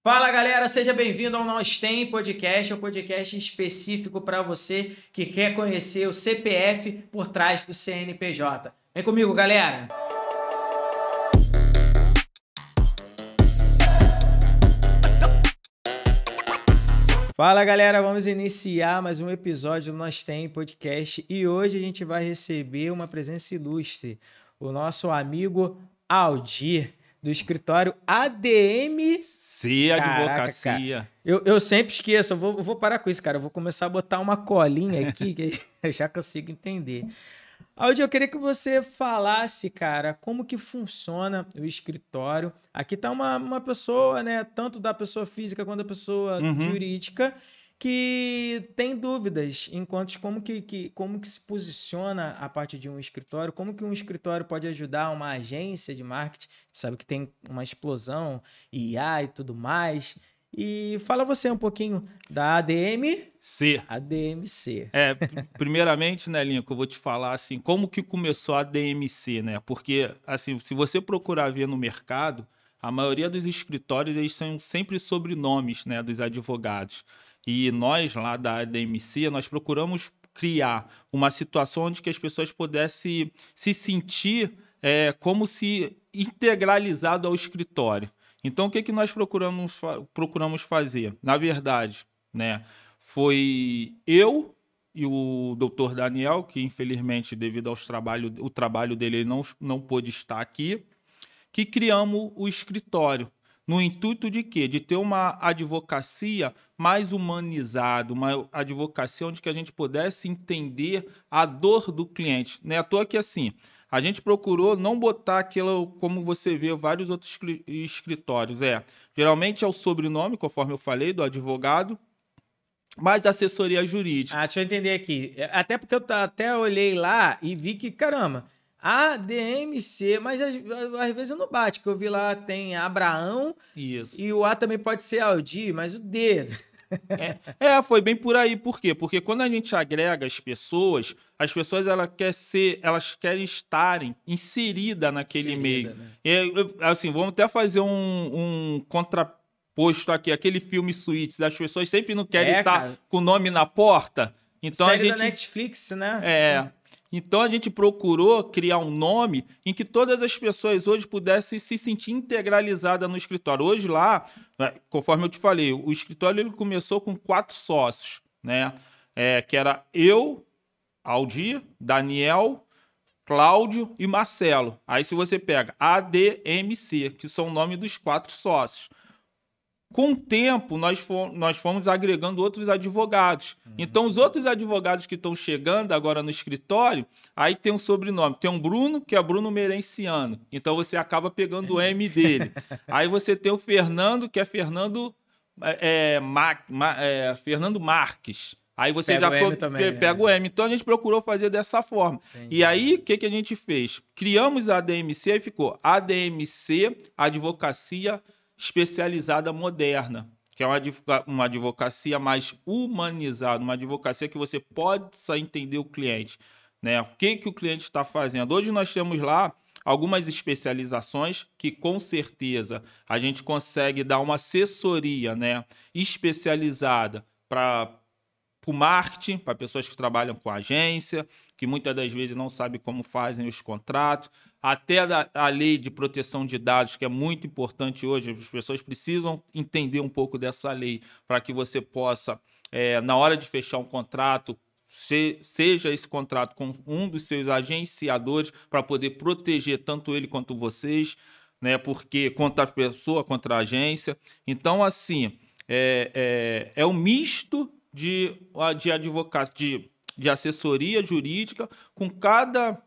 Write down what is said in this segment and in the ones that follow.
Fala galera, seja bem-vindo ao Nós Tem Podcast, um podcast específico para você que quer conhecer o CPF por trás do CNPJ. Vem comigo, galera! Fala galera, vamos iniciar mais um episódio do Nós Tem Podcast e hoje a gente vai receber uma presença ilustre, o nosso amigo Aldir, do escritório ADMC Advocacia. Eu sempre esqueço, eu vou parar com isso, cara. Eu vou começar a botar uma colinha aqui que eu já consigo entender. Aldir, eu queria que você falasse, cara, como que funciona o escritório. Aqui tá uma pessoa, né, tanto da pessoa física quanto da pessoa jurídica, que tem dúvidas em quanto como que se posiciona a parte de um escritório, como que um escritório pode ajudar uma agência de marketing, sabe que tem uma explosão, IA e tudo mais. E fala você um pouquinho da ADMC. Primeiramente, né, Lincoln, eu vou te falar assim, como que começou a ADMC, né? Porque, assim, se você procurar ver no mercado, a maioria dos escritórios, eles são sempre sobrenomes, né, dos advogados. E nós, lá da ADMC, nós procuramos criar uma situação onde que as pessoas pudessem se sentir como se integralizado ao escritório. Então, o que nós procuramos fazer? Na verdade, né, foi eu e o doutor Daniel, que infelizmente, devido ao trabalho dele, ele não pôde estar aqui, que criamos o escritório. No intuito de quê? De ter uma advocacia mais humanizada, uma advocacia onde que a gente pudesse entender a dor do cliente. Não é à toa que assim, a gente procurou não botar aquilo como você vê vários outros escritórios. Geralmente é o sobrenome, conforme eu falei, do advogado, mas assessoria jurídica. Deixa eu entender aqui. Até porque eu até olhei lá e vi que, caramba, ADMC, mas às vezes não bate, que eu vi lá tem Abraão. Isso. E o A também pode ser Aldir, mas o D. Foi bem por aí. Por quê? Porque quando a gente agrega as pessoas elas querem estarem inseridas naquele meio. Né? Assim, vamos até fazer um contraposto aqui, aquele filme Suítes. As pessoas sempre não querem estar com o nome na porta. Então, série da Netflix, né? Então, a gente procurou criar um nome em que todas as pessoas hoje pudessem se sentir integralizadas no escritório. Hoje lá, conforme eu te falei, o escritório ele começou com 4 sócios, né? Que era eu, Aldir, Daniel, Cláudio e Marcelo. Aí, se você pega ADMC, que são o nome dos 4 sócios. Com o tempo, nós fomos agregando outros advogados. Então, os outros advogados que estão chegando agora no escritório, aí tem um sobrenome. Tem um Bruno, que é Bruno Merenciano. Então, você acaba pegando o M dele. Aí você tem o Fernando, que é Fernando Marques. Aí você pega o M. Então, a gente procurou fazer dessa forma. Entendi. E aí, o que a gente fez? Criamos a ADMC e ficou ADMC, Advocacia Especializada Moderna, que é uma advocacia mais humanizada, uma advocacia que você possa entender o cliente, né? O que o cliente está fazendo. Hoje nós temos lá algumas especializações que com certeza a gente consegue dar uma assessoria, né, especializada para o marketing, para pessoas que trabalham com agência, que muitas das vezes não sabem como fazem os contratos, até a lei de proteção de dados, que é muito importante hoje. As pessoas precisam entender um pouco dessa lei para que você possa, na hora de fechar um contrato, seja esse contrato com um dos seus agenciadores para poder proteger tanto ele quanto vocês, né? Porque contra a pessoa, contra a agência. Então, assim, é um misto de advocacia, de assessoria jurídica com cada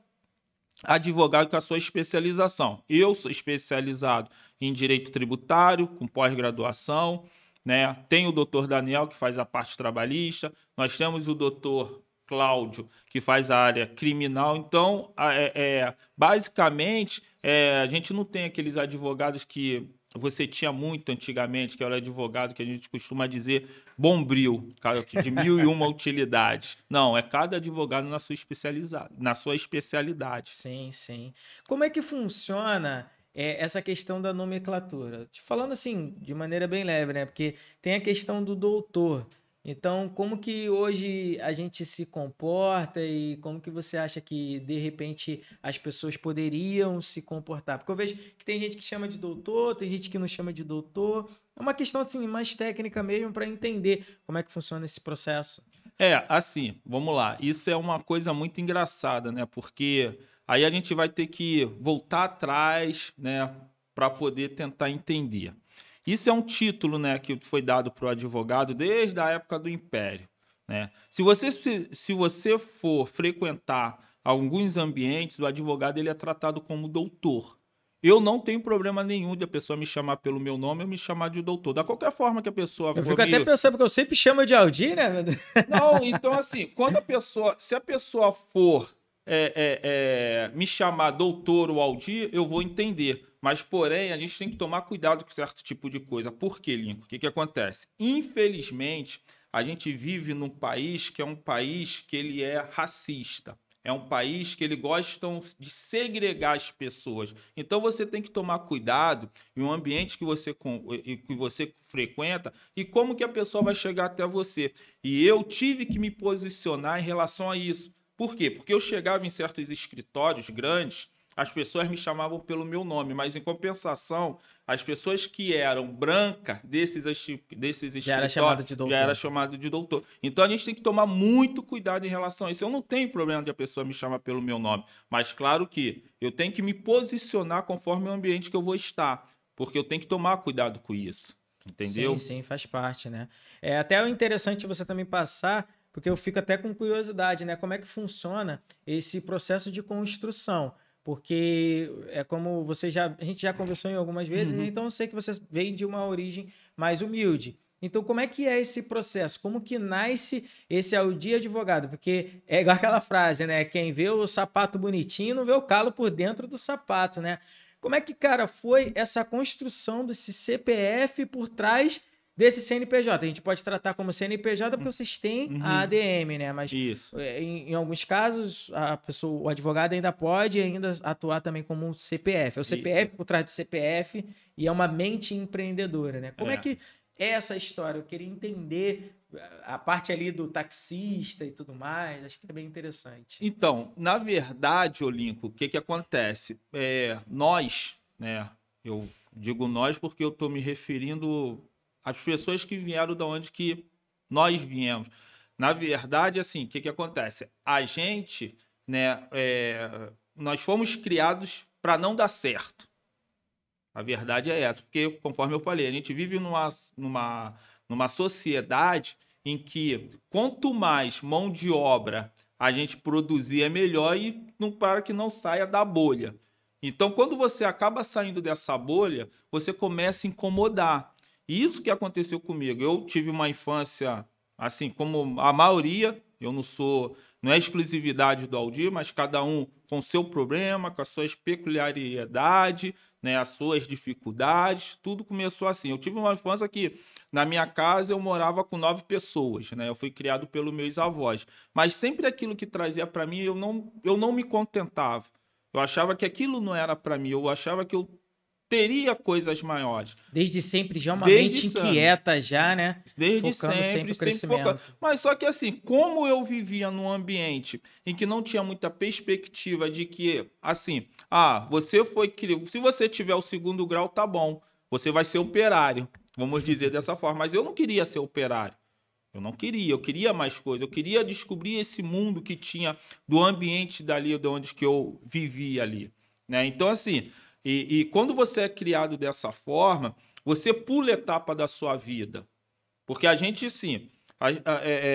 advogado com a sua especialização. Eu sou especializado em direito tributário, com pós-graduação, né? Tem o doutor Daniel, que faz a parte trabalhista. Nós temos o doutor Cláudio, que faz a área criminal. Então, basicamente, a gente não tem aqueles advogados que você tinha muito antigamente, que era advogado que a gente costuma dizer bombril, de 1001 utilidades. Não, é cada advogado na sua especialidade. Sim, sim. Como é que funciona essa questão da nomenclatura. Te falando assim, de maneira bem leve, né? Porque tem a questão do doutor. Então, como que hoje a gente se comporta e como que você acha que, de repente, as pessoas poderiam se comportar? Porque eu vejo que tem gente que chama de doutor, tem gente que não chama de doutor. É uma questão, assim, mais técnica mesmo para entender como é que funciona esse processo. Assim, vamos lá. Isso é uma coisa muito engraçada, né? Porque aí a gente vai ter que voltar atrás, né, para poder tentar entender. Isso é um título, né, que foi dado para o advogado desde a época do Império, né? Se você for frequentar alguns ambientes, o advogado ele é tratado como doutor. Eu não tenho problema nenhum de a pessoa me chamar pelo meu nome ou me chamar de doutor. Da qualquer forma que a pessoa for. Eu fico até pensando, porque eu sempre chamo de Aldir, né? Não, então assim, se a pessoa for me chamar doutor ou Aldir, eu vou entender. Mas, porém, a gente tem que tomar cuidado com certo tipo de coisa. Por quê, Lincoln? O que acontece? Infelizmente, a gente vive num país que é um país que ele é racista. É um país que eles gostam de segregar as pessoas. Então você tem que tomar cuidado em um ambiente que você frequenta e como que a pessoa vai chegar até você. E eu tive que me posicionar em relação a isso. Por quê? Porque eu chegava em certos escritórios grandes, as pessoas me chamavam pelo meu nome, mas em compensação, as pessoas que eram brancas desses escritórios já era chamado de doutor. Então a gente tem que tomar muito cuidado em relação a isso. Eu não tenho problema de a pessoa me chamar pelo meu nome, mas claro que eu tenho que me posicionar conforme o ambiente que eu vou estar, porque eu tenho que tomar cuidado com isso. Entendeu? Sim, faz parte, né? É até interessante você também passar, porque eu fico até com curiosidade, né? Como é que funciona esse processo de construção? Porque é como a gente já conversou em algumas vezes, né? Então eu sei que você vem de uma origem mais humilde. Então, como é que é esse processo? Como que nasce esse Aldir advogado? Porque é igual aquela frase, né? Quem vê o sapato bonitinho não vê o calo por dentro do sapato, né? Como é que, cara, foi essa construção desse CPF por trás desse CNPJ? A gente pode tratar como CNPJ porque vocês têm a ADM, né? Mas em alguns casos, o advogado ainda pode atuar também como um CPF. É o CPF por trás do CPF e é uma mente empreendedora, né? Como é que é essa história? Eu queria entender a parte ali do taxista e tudo mais. Acho que é bem interessante. Então, na verdade, Olinco, o que acontece? Nós, né? Eu digo nós porque eu estou me referindo às pessoas que vieram da onde que nós viemos. Na verdade, assim, o que acontece? A gente, né? Nós fomos criados para não dar certo. A verdade é essa, porque, conforme eu falei, a gente vive numa sociedade em que quanto mais mão de obra a gente produzir é melhor e para que não saia da bolha. Então, quando você acaba saindo dessa bolha, você começa a incomodar. E isso que aconteceu comigo. Eu tive uma infância, assim, como a maioria, não é exclusividade do Aldir, mas cada um com seu problema, com as suas peculiaridades, né, as suas dificuldades, tudo começou assim. Eu tive uma infância que, na minha casa, eu morava com 9 pessoas, né? Eu fui criado pelos meus avós. Mas sempre aquilo que trazia para mim, eu não me contentava. Eu achava que aquilo não era para mim, eu achava que eu teria coisas maiores. Desde sempre já uma mente inquieta já, né? Desde sempre focando. Mas só que assim, como eu vivia num ambiente em que não tinha muita perspectiva de que, assim, se você tiver o 2º grau, tá bom, você vai ser operário, vamos dizer dessa forma. Mas eu não queria ser operário. Eu queria mais coisas, eu queria descobrir esse mundo que tinha do ambiente dali, de onde que eu vivia ali, né? Então, assim, e quando você é criado dessa forma, você pula etapa da sua vida. Porque a gente, sim,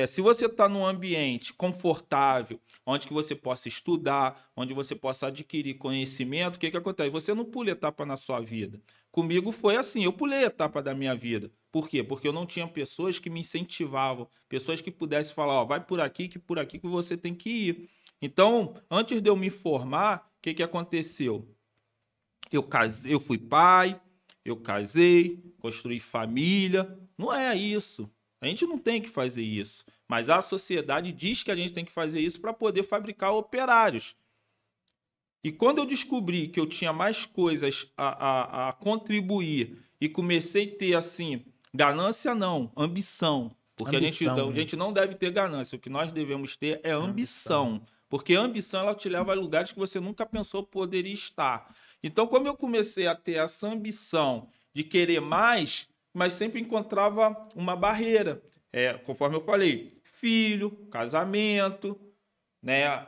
se você está num ambiente confortável, onde que você possa estudar, onde você possa adquirir conhecimento, o que acontece? Você não pula etapa na sua vida. Comigo foi assim, eu pulei etapa da minha vida. Por quê? Porque eu não tinha pessoas que me incentivavam, pessoas que pudessem falar, ó, vai por aqui que você tem que ir. Então, antes de eu me formar, o que aconteceu? Eu fui pai, eu casei, construí família. Não é isso. A gente não tem que fazer isso. Mas a sociedade diz que a gente tem que fazer isso para poder fabricar operários. E quando eu descobri que eu tinha mais coisas a contribuir e comecei a ter, assim, ganância não, ambição. Porque a gente não deve ter ganância. O que nós devemos ter é ambição. Porque a ambição, ela te leva a lugares que você nunca pensou poderia estar. Então, como eu comecei a ter essa ambição de querer mais, mas sempre encontrava uma barreira. Conforme eu falei, filho, casamento, né,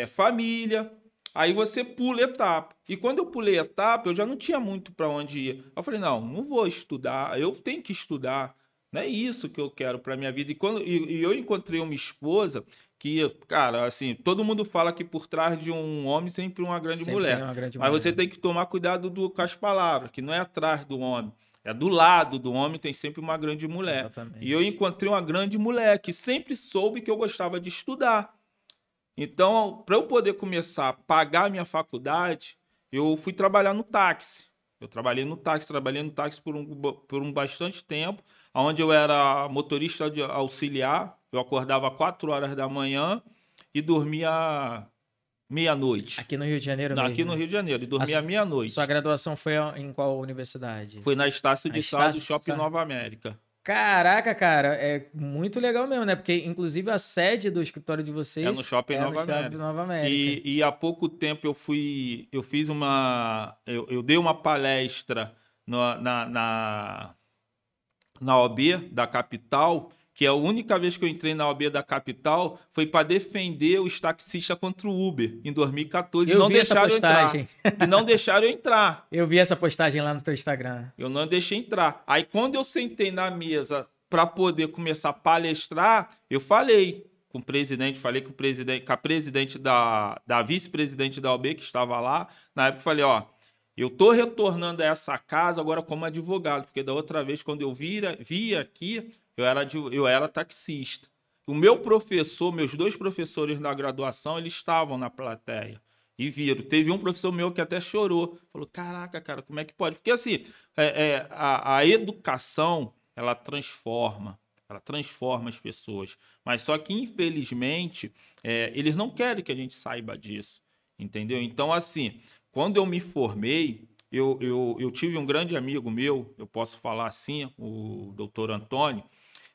família. Aí você pula etapa. E quando eu pulei etapa, eu já não tinha muito para onde ir. Eu falei, não vou estudar, eu tenho que estudar. Não é isso que eu quero para minha vida. E eu encontrei uma esposa que, cara, assim, todo mundo fala que por trás de um homem sempre uma grande mulher. Mas você tem que tomar cuidado com as palavras, que não é atrás do homem. É do lado do homem tem sempre uma grande mulher. Exatamente. E eu encontrei uma grande mulher que sempre soube que eu gostava de estudar. Então, para eu poder começar a pagar a minha faculdade, eu fui trabalhar no táxi. Eu trabalhei no táxi por um bastante tempo, onde eu era motorista de auxiliar. Eu acordava 4 horas da manhã e dormia meia-noite. Aqui no Rio de Janeiro mesmo? Aqui no Rio de Janeiro, e dormia meia-noite. Sua graduação foi em qual universidade? Foi na Estácio de Sá do Shopping Nova América. Caraca, cara, é muito legal mesmo, né? Porque, inclusive, a sede do escritório de vocês é no Shopping Nova América. E há pouco tempo eu dei uma palestra na OAB da capital, que é a única vez que eu entrei na OAB da capital foi para defender os taxistas contra o Uber, em 2014. Eu vi essa postagem. E não deixaram eu entrar. Eu vi essa postagem lá no teu Instagram. Eu não deixei entrar. Aí, quando eu sentei na mesa para poder começar a palestrar, eu falei com o presidente, com a presidente da vice-presidente da OAB, que estava lá. Na época, eu falei, eu tô retornando a essa casa agora como advogado, porque da outra vez, quando eu vi aqui, eu era taxista. O meu professor, meus 2 professores na graduação, eles estavam na plateia e viram. Teve um professor meu que até chorou. Falou, caraca, cara, como é que pode? Porque assim, a educação, ela transforma as pessoas. Mas só que, infelizmente, eles não querem que a gente saiba disso, entendeu? Então, assim, quando eu me formei, eu tive um grande amigo meu, eu posso falar assim, o doutor Antônio,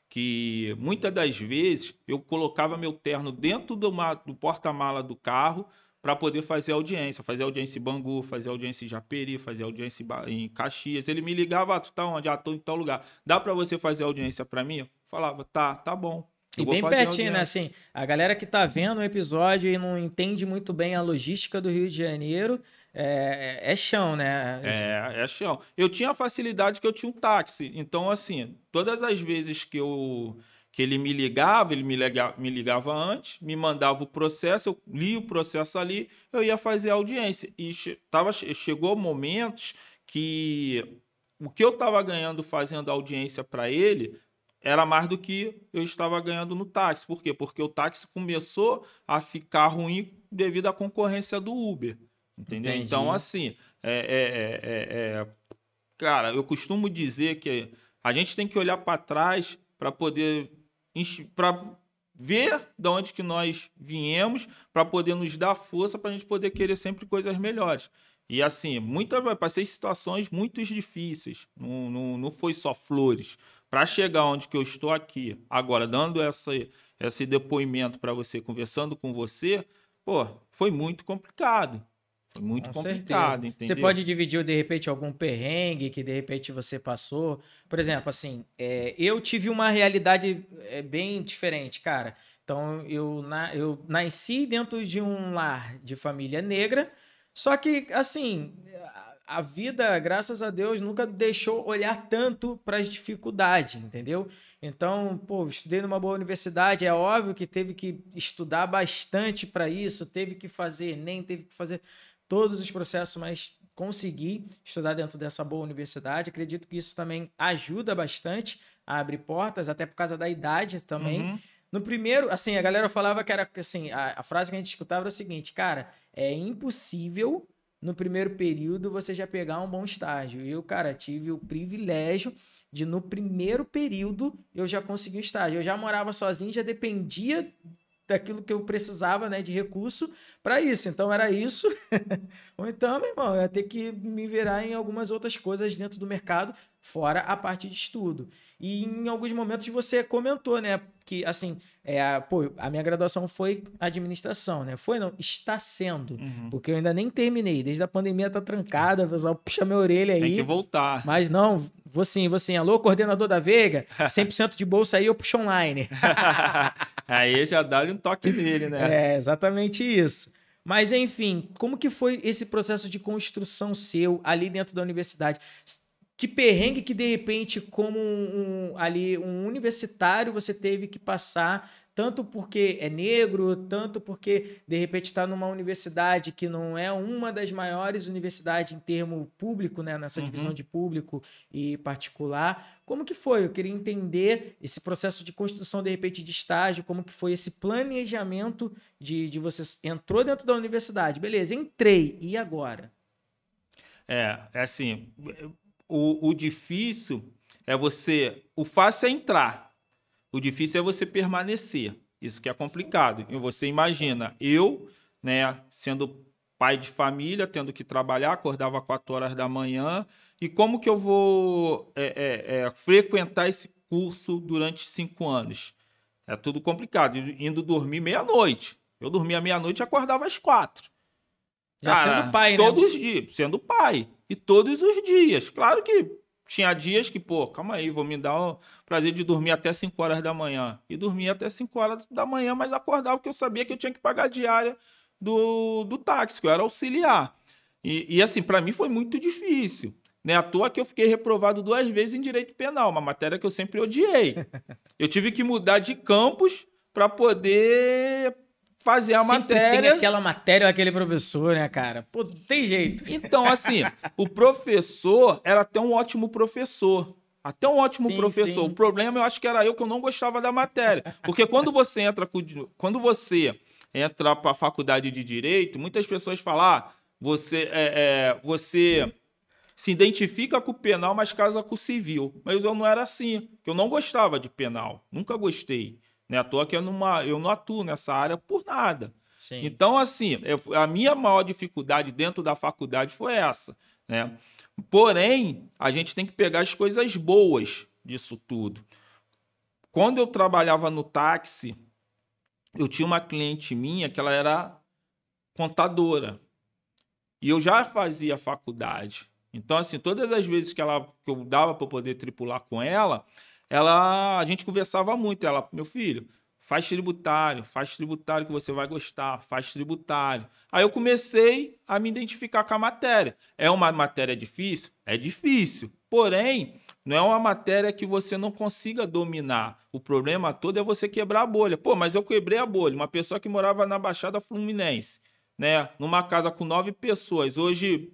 que muitas das vezes eu colocava meu terno dentro do porta-mala do carro para poder fazer audiência em Bangu, fazer audiência em Japeri, fazer audiência em Caxias. Ele me ligava, tu tá onde? Tô em tal lugar. Dá para você fazer audiência para mim? Eu falava, tá bom. E bem pertinho, né? Assim, a galera que tá vendo o episódio e não entende muito bem a logística do Rio de Janeiro, é chão, né? É chão. Eu tinha a facilidade que eu tinha um táxi. Então, assim, todas as vezes que ele me ligava antes, me mandava o processo, eu li o processo ali, eu ia fazer a audiência. E chegou momentos que o que eu estava ganhando fazendo audiência para ele era mais do que eu estava ganhando no táxi. Por quê? Porque o táxi começou a ficar ruim devido à concorrência do Uber. Entendeu? Entendi. Então, assim, cara, eu costumo dizer que a gente tem que olhar para trás para poder ver de onde que nós viemos, para poder nos dar força, para a gente poder querer sempre coisas melhores. E assim, passei situações muito difíceis, não foi só flores. Para chegar onde que eu estou aqui, agora, dando esse depoimento para você, conversando com você, foi muito complicado. Foi muito complicado, entendeu? Você pode dividir, de repente, algum perrengue que, de repente, você passou? Por exemplo, assim, eu tive uma realidade bem diferente, cara. Então, eu nasci dentro de um lar de família negra, só que, assim, a vida, graças a Deus, nunca deixou olhar tanto para as dificuldades, entendeu? Então, estudei numa boa universidade, é óbvio que teve que estudar bastante para isso, teve que fazer Enem, teve que fazer todos os processos, mas consegui estudar dentro dessa boa universidade. Acredito que isso também ajuda bastante a abrir portas, até por causa da idade também. Uhum. No primeiro, assim, a galera falava que era assim, a frase que a gente escutava era o seguinte, cara, é impossível no primeiro período você já pegar um bom estágio. Eu, cara, tive o privilégio de no primeiro período eu já conseguir um estágio. Eu já morava sozinho, já dependia daquilo que eu precisava, né, de recurso para isso. Então era isso. Ou então, meu irmão, eu ia ter que me virar em algumas outras coisas dentro do mercado, fora a parte de estudo. E em alguns momentos você comentou, né, que assim, a minha graduação foi administração, né? Foi, não, está sendo, porque eu ainda nem terminei, desde a pandemia tá trancada, o pessoal puxa minha orelha aí. Tem que voltar. Mas não, vou sim. Alô, coordenador da Veiga, 100% de bolsa aí, eu puxo online. Aí já dá-lhe um toque nele, né? É, exatamente isso. Mas, enfim, como que foi esse processo de construção seu ali dentro da universidade? Que perrengue que, de repente, como um universitário, você teve que passar, tanto porque é negro, tanto porque, de repente, está numa universidade que não é uma das maiores universidades em termo público, né? Nessa divisão de público e particular. Como que foi? Eu queria entender esse processo de construção, de repente, de estágio, como que foi esse planejamento de você entrou dentro da universidade. Beleza, entrei. E agora? É assim... O difícil é você... O fácil é entrar. O difícil é você permanecer. Isso que é complicado. E você imagina, eu, né, sendo pai de família, tendo que trabalhar, acordava 4 horas da manhã. E como que eu vou frequentar esse curso durante 5 anos? É tudo complicado. Indo dormir meia-noite. Eu dormia meia-noite e acordava às 4. Já sendo pai, todos os dias, sendo pai. E todos os dias. Claro que tinha dias que, calma aí, vou me dar o prazer de dormir até 5 horas da manhã. E dormia até 5 horas da manhã, mas acordava porque eu sabia que eu tinha que pagar a diária do táxi, que eu era auxiliar. E assim, para mim foi muito difícil. Né? À toa que eu fiquei reprovado 2 vezes em direito penal, uma matéria que eu sempre odiei. Eu tive que mudar de campus para poder fazer a matéria. Tem aquela matéria ou aquele professor, né, cara? Pô, não tem jeito. Então, assim, o professor era até um ótimo professor. Até um ótimo professor. Sim. O problema, eu acho que era eu que eu não gostava da matéria. Porque quando você entra para a faculdade de Direito, muitas pessoas falam, você se identifica com o penal, mas casa com o civil. Mas eu não era assim, porque eu não gostava de penal. Nunca gostei. Né? À toa que eu não atuo nessa área por nada. Sim. Então, assim, a minha maior dificuldade dentro da faculdade foi essa. Né? Porém, a gente tem que pegar as coisas boas disso tudo. Quando eu trabalhava no táxi, eu tinha uma cliente minha que ela era contadora. E eu já fazia faculdade. Então, assim, todas as vezes que eu dava para poder tripular com ela, a gente conversava muito. Ela, meu filho, faz tributário que você vai gostar, faz tributário. Aí eu comecei a me identificar com a matéria. É uma matéria difícil? É difícil. Porém, não é uma matéria que você não consiga dominar. O problema todo é você quebrar a bolha. Mas eu quebrei a bolha. Uma pessoa que morava na Baixada Fluminense, né, numa casa com 9 pessoas. Hoje,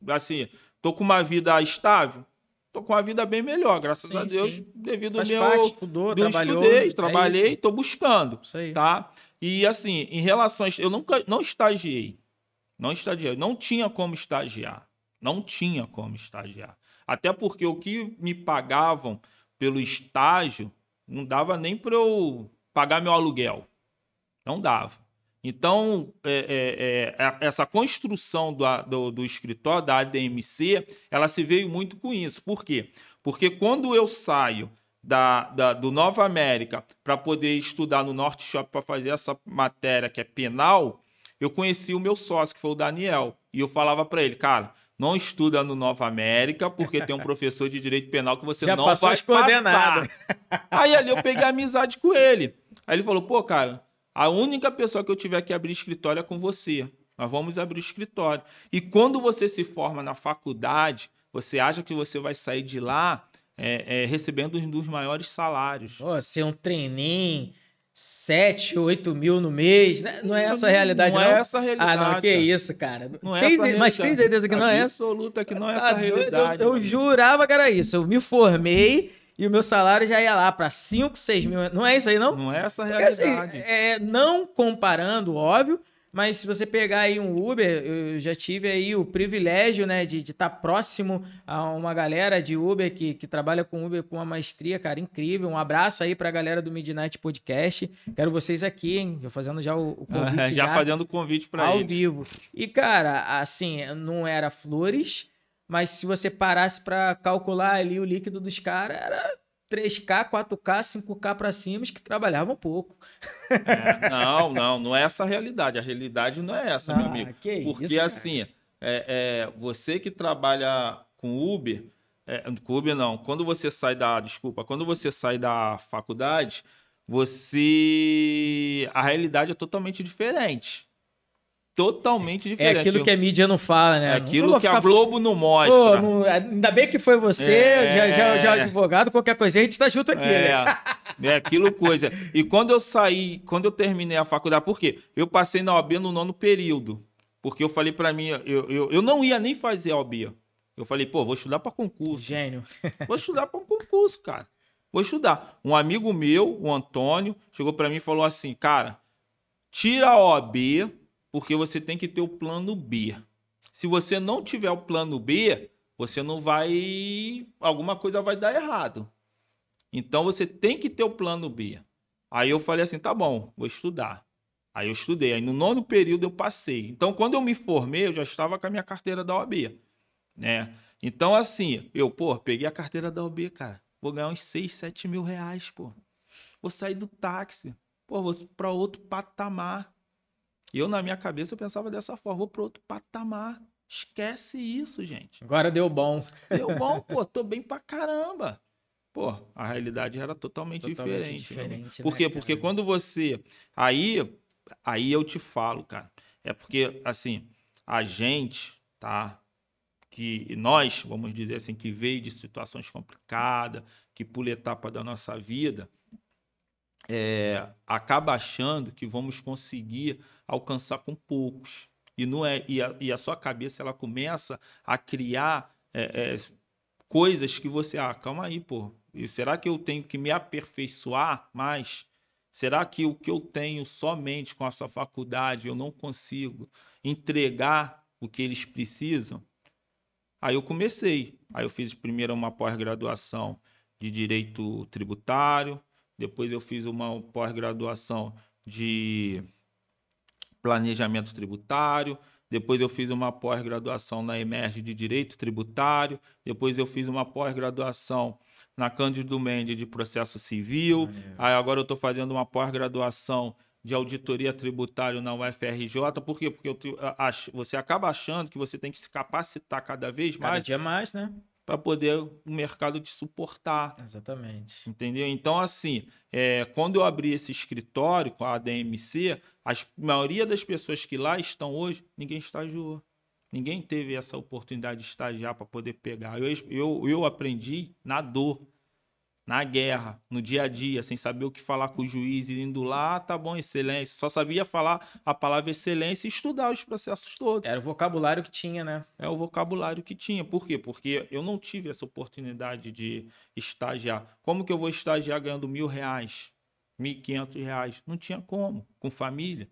assim, tô com uma vida estável. Tô com uma vida bem melhor, graças a Deus, devido ao meu... Estudou, trabalhou. Trabalhei, tô buscando, tá? E assim, em relações... Eu não estagiei. Não tinha como estagiar. Até porque o que me pagavam pelo estágio não dava nem para eu pagar meu aluguel. Não dava. Então, essa construção do escritório, da ADMC, ela se veio muito com isso. Por quê? Porque quando eu saio do Nova América para poder estudar no Norte Shop para fazer essa matéria que é penal, eu conheci o meu sócio, que foi o Daniel. E eu falava para ele, cara, não estuda no Nova América, porque tem um professor de direito penal que você não vai passar. Aí ali eu peguei amizade com ele. Aí ele falou, cara... A única pessoa que eu tiver que abrir escritório é com você. Nós vamos abrir o escritório. E quando você se forma na faculdade, você acha que você vai sair de lá recebendo um dos maiores salários. Ser um treininho, 7, 8 mil no mês. Né? Não é essa a realidade, não? Não é essa a realidade. Não, que isso, cara. Não é essa a realidade. Mas tem certeza que não é essa? Absoluta que não é essa a realidade. Eu jurava que era isso. Eu me formei... E o meu salário já ia lá para 5, 6 mil. Não é isso aí, não? Não é essa a realidade. Porque, assim, não comparando, óbvio, mas se você pegar aí um Uber, eu já tive aí o privilégio, né, de estar próximo a uma galera de Uber que trabalha com Uber com uma maestria, cara, incrível. Um abraço aí pra galera do Midnight Podcast. Quero vocês aqui, hein? Eu fazendo já o convite. Já fazendo o convite para eles. Ao vivo. E, cara, assim, não era flores, mas se você parasse para calcular ali o líquido dos caras, era 3K, 4K, 5K para cima, que trabalhavam pouco. Não é essa a realidade. A realidade não é essa, meu amigo. Porque isso, assim, você que trabalha com Uber, com Uber não, quando você sai da faculdade, a realidade é totalmente diferente. Totalmente diferente. É aquilo que a mídia não fala, né? É aquilo que a Globo não mostra. Pô, ainda bem que foi você, já advogado, qualquer coisa, a gente tá junto aqui, né? É aquilo coisa. E quando eu terminei a faculdade, por quê? Eu passei na OAB no 9º período. Porque eu falei pra mim, eu não ia nem fazer a OAB. Eu falei, pô, vou estudar pra concurso. Gênio. Vou estudar pra um concurso, cara. Vou estudar. Um amigo meu, o Antônio, chegou pra mim e falou assim, cara, tira a OAB, porque você tem que ter o plano B. Se você não tiver o plano B, você não vai... Alguma coisa vai dar errado. Então, você tem que ter o plano B. Aí eu falei assim, tá bom, vou estudar. Aí eu estudei. Aí no 9º período eu passei. Então, quando eu me formei, eu já estava com a minha carteira da OAB. Né? Então, assim, peguei a carteira da OAB, cara. Vou ganhar uns 6, 7 mil reais, pô. Vou sair do táxi. Pô, vou para outro patamar. E eu, na minha cabeça, eu pensava dessa forma, vou para outro patamar. Esquece isso, gente. Agora deu bom. Deu bom, pô, tô bem pra caramba. Pô, a realidade era totalmente diferente. Por quê? Porque quando você... Aí eu te falo, cara. É porque, assim, a gente, tá? Que nós, vamos dizer assim, que veio de situações complicadas, que pula etapa da nossa vida... acaba achando que vamos conseguir alcançar com poucos. E não é, e a sua cabeça ela começa a criar coisas que você... calma aí, pô. Será que eu tenho que me aperfeiçoar mais? Será que o que eu tenho somente com essa faculdade eu não consigo entregar o que eles precisam? Aí eu comecei. Aí eu fiz primeiro uma pós-graduação de Direito Tributário, depois eu fiz uma pós-graduação de Planejamento Tributário, depois eu fiz uma pós-graduação na EMERGE de Direito Tributário, depois eu fiz uma pós-graduação na Cândido Mendes de Processo Civil, aí agora eu estou fazendo uma pós-graduação de Auditoria Tributária na UFRJ. Por quê? Porque você acaba achando que você tem que se capacitar cada vez mais. Cada dia mais, né? Para poder o mercado te suportar. Exatamente. Entendeu? Então, assim, quando eu abri esse escritório com a ADMC, a maioria das pessoas que lá estão hoje, ninguém estagiou. Ninguém teve essa oportunidade de estagiar para poder pegar. Eu aprendi na dor, na guerra, no dia a dia, sem saber o que falar com o juiz, indo lá, tá bom, excelência. Só sabia falar a palavra excelência e estudar os processos todos. Era o vocabulário que tinha, né? É o vocabulário que tinha. Por quê? Porque eu não tive essa oportunidade de estagiar. Como que eu vou estagiar ganhando R$1.000, R$1.500? Não tinha como, com família.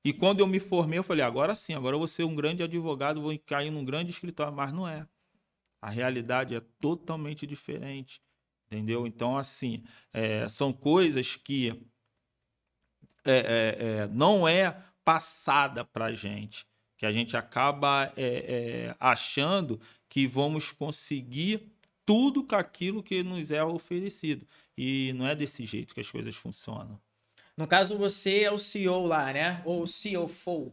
E quando eu me formei, eu falei, agora sim, agora eu vou ser um grande advogado, vou cair num grande escritório. Mas não é. A realidade é totalmente diferente. Entendeu? Então, assim, são coisas que não é passada para a gente, que a gente acaba achando que vamos conseguir tudo com aquilo que nos é oferecido. E não é desse jeito que as coisas funcionam. No caso, você é o CEO lá, né? Ou o CFO.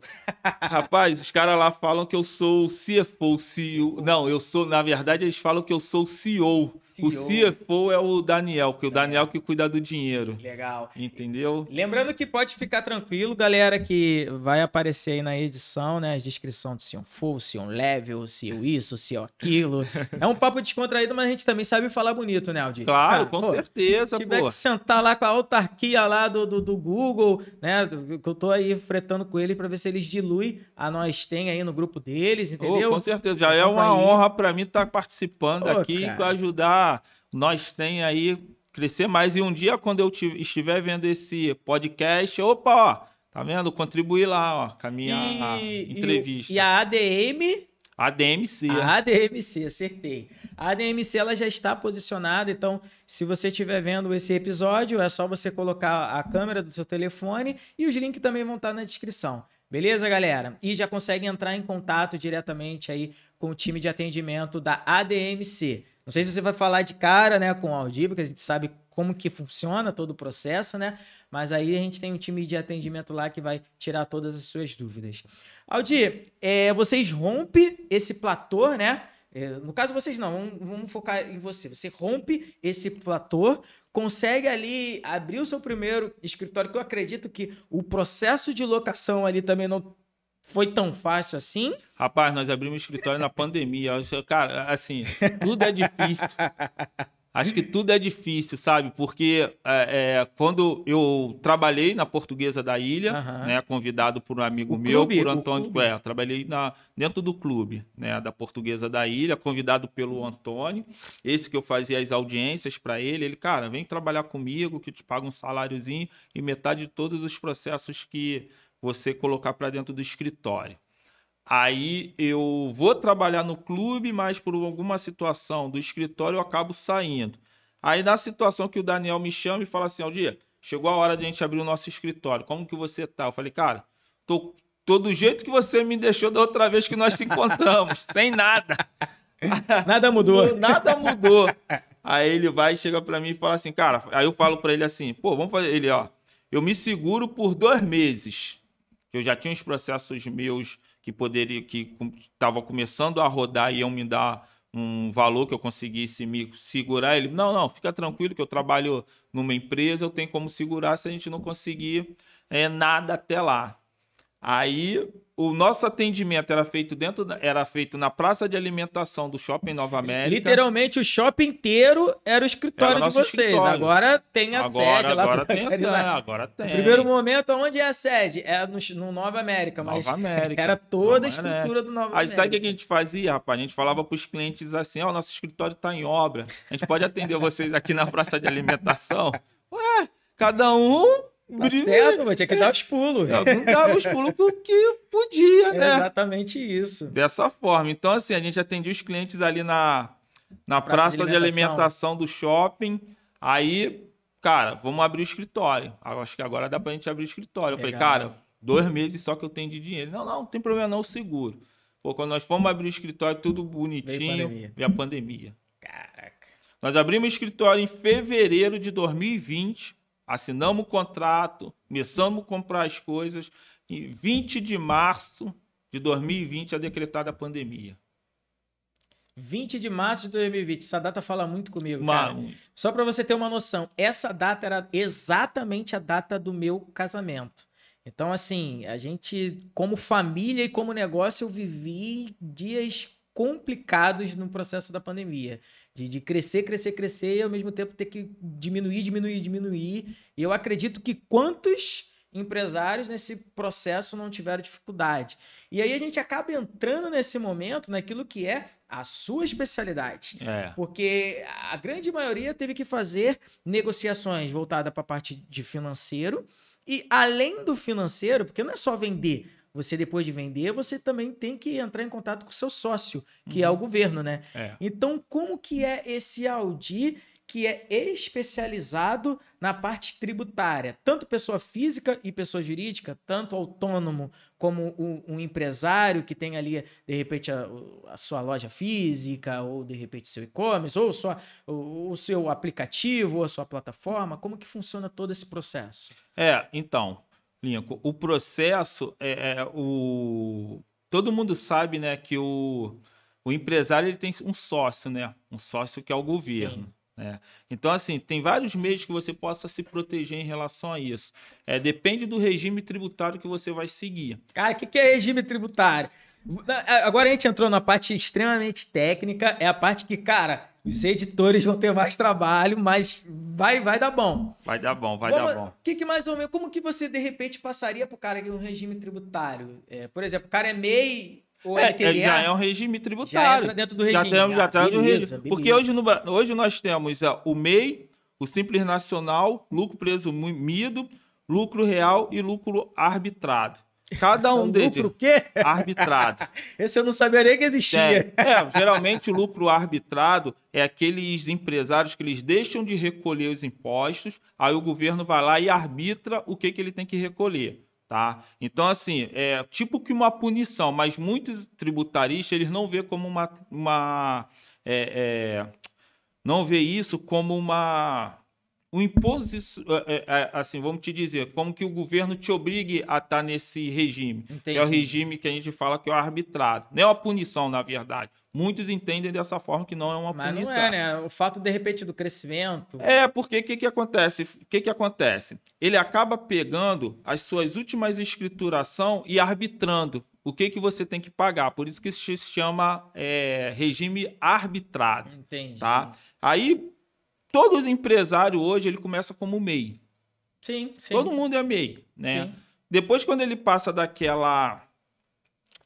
Rapaz, os caras lá falam que eu sou o CFO, CEO. Não, eu sou, na verdade, eles falam que eu sou o CEO. O CFO é o Daniel, que é o Daniel que cuida do dinheiro. Legal. Entendeu? Lembrando que pode ficar tranquilo, galera, que vai aparecer aí na edição, né? A descrição do CFO, CEO Level, CEO isso, CEO aquilo. É um papo descontraído, mas a gente também sabe falar bonito, né, Aldir? Claro, com certeza, pô. Se tiver que sentar lá com a autarquia lá do Google, né? Que eu tô aí fretando com ele para ver se eles diluem a Nós Tem aí no grupo deles, entendeu? Com certeza, já é uma honra para mim estar participando aqui, para ajudar Nós Tem aí crescer mais. E um dia, quando eu estiver vendo esse podcast, opa, ó, Tá vendo? Contribuí lá, ó, com a minha entrevista. E a ADM... ADMC. A ADMC, acertei. A ADMC ela já está posicionada, então se você estiver vendo esse episódio, é só você colocar a câmera do seu telefone e os links também vão estar na descrição. Beleza, galera? E já consegue entrar em contato diretamente aí com o time de atendimento da ADMC. Não sei se você vai falar de cara, né, com o Aldir, porque a gente sabe como que funciona todo o processo, né? Mas aí a gente tem um time de atendimento lá que vai tirar todas as suas dúvidas. Aldir, vocês rompem esse platô, né? No caso, vocês não, vamos focar em você. Você rompe esse platô, consegue ali abrir o seu primeiro escritório, que eu acredito que o processo de locação ali também não foi tão fácil assim. Rapaz, nós abrimos escritório na pandemia. Cara, assim, tudo é difícil. Acho que tudo é difícil, sabe? Porque quando eu trabalhei na Portuguesa da Ilha, né, convidado por um amigo meu, por Antônio, trabalhei dentro do clube, né, da Portuguesa da Ilha, convidado pelo Antônio, esse que eu fazia as audiências para ele, cara, vem trabalhar comigo, que te paga um saláriozinho e metade de todos os processos que você colocar para dentro do escritório. Aí eu vou trabalhar no clube, mas por alguma situação do escritório eu acabo saindo. Aí na situação que o Daniel me chama e fala assim, Aldir, chegou a hora de a gente abrir o nosso escritório, como que você tá? Eu falei, cara, tô do jeito que você me deixou da outra vez que nós se encontramos, sem nada. Nada mudou. Nada mudou. Aí ele vai e chega pra mim e fala assim, cara, aí eu falo pra ele assim, pô, vamos fazer, ele, ó, eu me seguro por 2 meses. Eu já tinha uns processos meus que estava começando a rodar e iam me dar um valor que eu conseguisse me segurar. Ele, não, fica tranquilo que eu trabalho numa empresa, eu tenho como segurar se a gente não conseguir nada até lá. Aí o nosso atendimento era feito na praça de alimentação do Shopping Nova América. Literalmente o shopping inteiro era o escritório de vocês. Escritório. Agora tem a sede lá. Agora tem a sede. Agora tem. No primeiro momento, onde é a sede? É no Nova América, mas era toda a estrutura do Nova América. Aí sabe o que a gente fazia, rapaz? A gente falava para os clientes assim, ó, nosso escritório está em obra. A gente pode atender vocês aqui na praça de alimentação? Ué, cada um... Tá certo, mas tinha que dar os pulos. Eu não dava os pulos que podia, né? É exatamente isso. Dessa forma. Então, assim, a gente atendia os clientes ali na praça de alimentação do shopping. Aí, cara, vamos abrir o escritório. Acho que agora dá pra gente abrir o escritório. Eu falei, cara, 2 meses só que eu tenho de dinheiro. Não tem problema não, eu seguro. Pô, quando nós fomos abrir o escritório, tudo bonitinho, veio a pandemia. Caraca. Nós abrimos o escritório em fevereiro de 2020. Assinamos o contrato, começamos a comprar as coisas. Em 20 de março de 2020 é decretada a pandemia. 20 de março de 2020. Essa data fala muito comigo, cara. Só para você ter uma noção, essa data era exatamente a data do meu casamento. Então, assim, a gente, como família e como negócio, eu vivi dias complicados no processo da pandemia. De crescer e ao mesmo tempo ter que diminuir. E eu acredito que quantos empresários nesse processo não tiveram dificuldade. E aí a gente acaba entrando nesse momento naquilo que é a sua especialidade. Porque a grande maioria teve que fazer negociações voltadas para a parte de financeiro. E além do financeiro, porque não é só vender. Você, depois de vender, você também tem que entrar em contato com o seu sócio, que é o governo, né? Então, como que é esse Aldir que é especializado na parte tributária? Tanto pessoa física e pessoa jurídica, tanto autônomo como um empresário que tem ali, de repente, a sua loja física, ou de repente o seu e-commerce, ou o seu aplicativo, ou a sua plataforma. Como que funciona todo esse processo? Então... Lincoln, o processo todo mundo sabe, né, que o empresário ele tem um sócio, né? Um sócio que é o governo. Né? Então, assim, tem vários meios que você possa se proteger em relação a isso. Depende do regime tributário que você vai seguir. Cara, o que é regime tributário? Agora a gente entrou na parte extremamente técnica, é a parte que, cara, os editores vão ter mais trabalho, mas vai dar bom. Vai dar bom. Que mais ou menos, como que você, de repente, passaria pro cara um regime tributário? Por exemplo, o cara é MEI ou LTDA? Já é um regime tributário. Já entra dentro do regime. Já tá no regime. Porque hoje nós temos o MEI, o Simples Nacional, lucro presumido, lucro real e lucro arbitrado. Cada um deles. Lucro o quê? Arbitrado. Esse eu não sabia nem que existia. Geralmente o lucro arbitrado é aqueles empresários que eles deixam de recolher os impostos, aí o governo vai lá e arbitra o que ele tem que recolher. Tá? Então, assim, é tipo que uma punição, mas muitos tributaristas eles não vê como não vê isso como um imposto, assim, vamos te dizer, como que o governo te obrigue a estar nesse regime. Entendi. É o regime que a gente fala que é o arbitrado. Não é uma punição, na verdade. Muitos entendem dessa forma que não é uma punição. Mas não é, né? O fato, de repente, do crescimento... Porque o que acontece? Ele acaba pegando as suas últimas escrituração e arbitrando o que você tem que pagar. Por isso que se chama regime arbitrado. Entendi. Tá? Aí, todo empresário hoje, ele começa como MEI. Sim, sim. Todo mundo é MEI, né? Sim. Depois, quando ele passa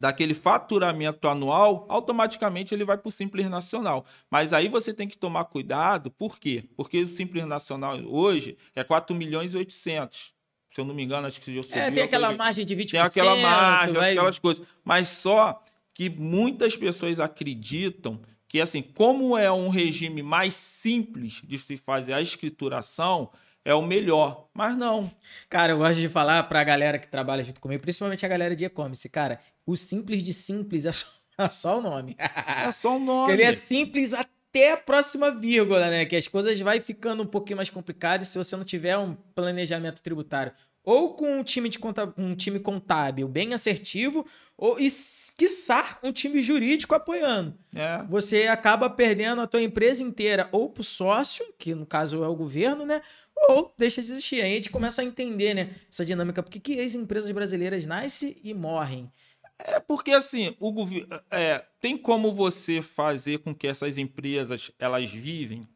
daquele faturamento anual, automaticamente ele vai para o Simples Nacional. Mas aí você tem que tomar cuidado, por quê? Porque o Simples Nacional hoje é 4 milhões e 800. Se eu não me engano, acho que já subiu. Tem aquela margem de 20%. Tem aquela margem, aquelas coisas. Mas só que muitas pessoas acreditam que, assim, como é um regime mais simples de se fazer a escrituração, é o melhor, mas não. Cara, eu gosto de falar pra galera que trabalha junto comigo, principalmente a galera de e-commerce, cara, o simples de simples é só o nome. É só o nome. Ele é simples até a próxima vírgula, né? Que as coisas vai ficando um pouquinho mais complicadas se você não tiver um planejamento tributário. Ou com um time contábil bem assertivo, ou, e quiçá, um time jurídico apoiando. Você acaba perdendo a tua empresa inteira ou pro sócio, que no caso é o governo, né? Ou deixa de existir. Aí a gente começa a entender, né, essa dinâmica. Por que as empresas brasileiras nascem e morrem? Porque, assim, tem como você fazer com que essas empresas elas vivem?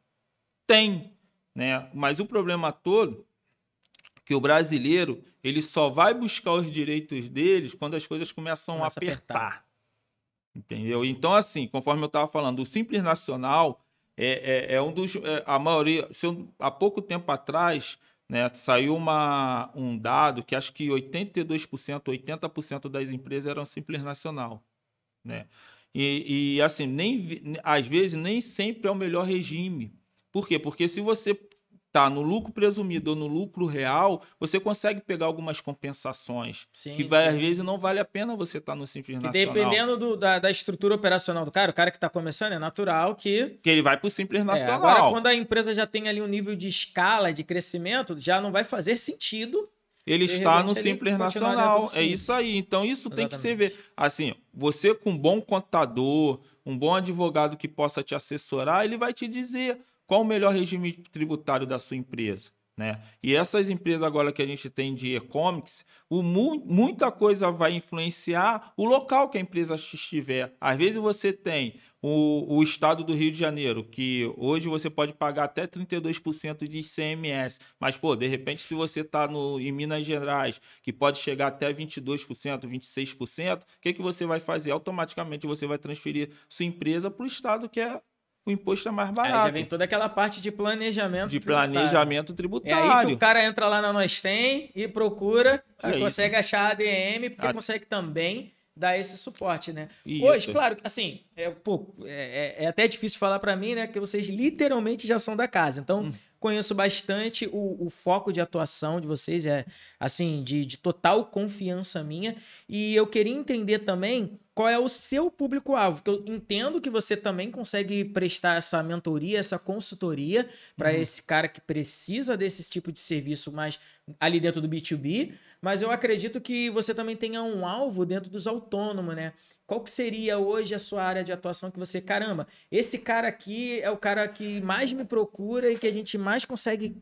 Tem, né? Mas o problema todo é que o brasileiro ele só vai buscar os direitos deles quando as coisas começam a apertar. Entendeu? Então, assim, conforme eu estava falando, o Simples Nacional é um dos... a maioria... há pouco tempo atrás, né, saiu um dado que acho que 82%, 80% das empresas eram Simples Nacional. Né? E assim, às vezes, nem sempre é o melhor regime. Por quê? Porque se você está no lucro presumido ou no lucro real, você consegue pegar algumas compensações. Às vezes não vale a pena você estar no Simples Nacional. Dependendo da estrutura operacional do cara, o cara que está começando, é natural que ele vai para o Simples Nacional. Agora, quando a empresa já tem ali um nível de escala, de crescimento, já não vai fazer sentido. Ele está no Simples Nacional. É isso aí. Então, isso tem que ser... Assim, você com um bom contador, um bom advogado que possa te assessorar, ele vai te dizer qual o melhor regime tributário da sua empresa. Né? E essas empresas agora que a gente tem de e-commerce, muita coisa vai influenciar o local que a empresa estiver. Às vezes você tem o estado do Rio de Janeiro, que hoje você pode pagar até 32% de ICMS, mas, de repente, se você está em Minas Gerais, que pode chegar até 22%, 26%, o que você vai fazer? Automaticamente você vai transferir sua empresa para o estado que o imposto é mais barato. Aí já vem toda aquela parte de planejamento tributário. É aí que o cara entra lá na Nós e procura e consegue achar a ADM, porque consegue também dar esse suporte, né? Isso. Hoje, claro, assim, é até difícil falar para mim, né? Porque vocês literalmente já são da casa. Então, conheço bastante o foco de atuação de vocês, assim, de total confiança minha. E eu queria entender também qual é o seu público-alvo, porque eu entendo que você também consegue prestar essa mentoria, essa consultoria para esse cara que precisa desse tipo de serviço mais ali dentro do B2B, mas eu acredito que você também tenha um alvo dentro dos autônomos, né? Qual que seria hoje a sua área de atuação que você... Caramba, esse cara aqui é o cara que mais me procura e que a gente mais consegue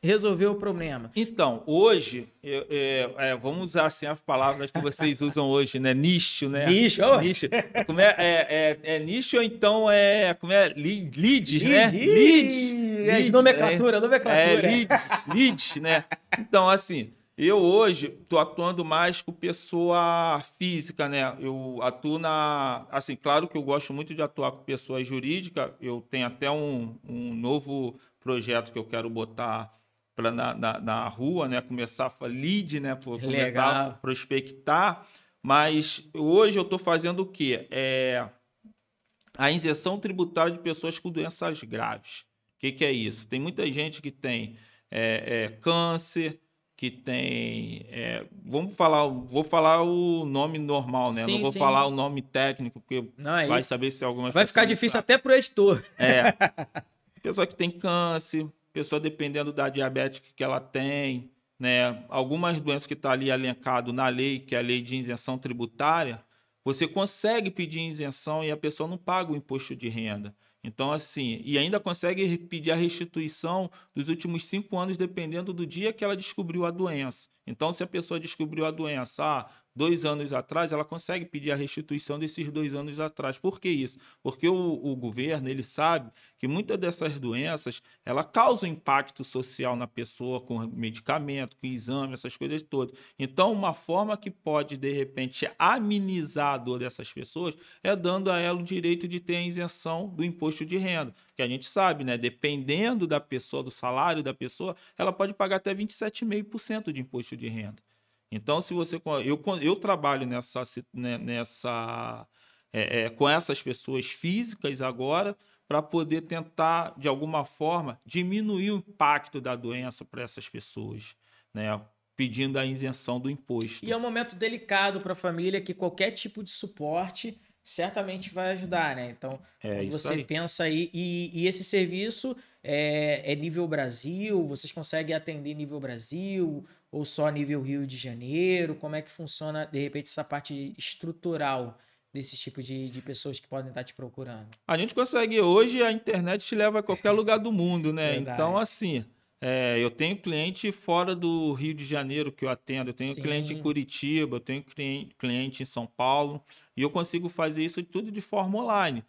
resolver o problema. Então, hoje, vamos usar assim as palavras que vocês usam hoje, né? Nicho, né? Nicho. Como é nicho ou então como é? Leads, né? Leads. Nomenclatura. Leads, né? Então, assim... Eu hoje estou atuando mais com pessoa física, né? Eu atuo assim, claro que eu gosto muito de atuar com pessoa jurídica. Eu tenho até um novo projeto que eu quero botar na rua, né? Começar a lead, né? Começar a prospectar. Mas hoje eu estou fazendo o quê? A isenção tributária de pessoas com doenças graves. O que é isso? Tem muita gente que tem câncer, que tem... vou falar o nome normal, né? Sim, não vou falar o nome técnico, porque vai saber se algumas vai ficar difícil até para o editor. Pessoa que tem câncer, pessoa dependendo da diabetes que ela tem, né? Algumas doenças que estão ali elencado na lei, que é a lei de isenção tributária, você consegue pedir isenção e a pessoa não paga o imposto de renda. Então, assim, e ainda consegue pedir a restituição dos últimos 5 anos, dependendo do dia que ela descobriu a doença. Então, se a pessoa descobriu a doença 2 anos atrás, ela consegue pedir a restituição desses 2 anos atrás. Por que isso? Porque o governo, ele sabe que muitas dessas doenças, ela causam impacto social na pessoa, com medicamento, com exame, essas coisas todas. Então, uma forma que pode, de repente, amenizar a dor dessas pessoas é dando a ela o direito de ter a isenção do imposto de renda. Que a gente sabe, né? Dependendo da pessoa, do salário da pessoa, ela pode pagar até 27,5% de imposto de renda. Então, se você... Eu trabalho com essas pessoas físicas agora para poder tentar, de alguma forma, diminuir o impacto da doença para essas pessoas, né? Pedindo a isenção do imposto. E é um momento delicado para a família que qualquer tipo de suporte certamente vai ajudar, né? Então, quando você pensa aí... E esse serviço é nível Brasil? Vocês conseguem atender nível Brasil... ou só nível Rio de Janeiro? Como é que funciona, de repente, essa parte estrutural desse tipo de pessoas que podem estar te procurando? A gente consegue. Hoje a internet te leva a qualquer lugar do mundo, né? Verdade. Então, assim, eu tenho cliente fora do Rio de Janeiro que eu atendo, eu tenho cliente em Curitiba, eu tenho cliente em São Paulo, e eu consigo fazer isso tudo de forma online.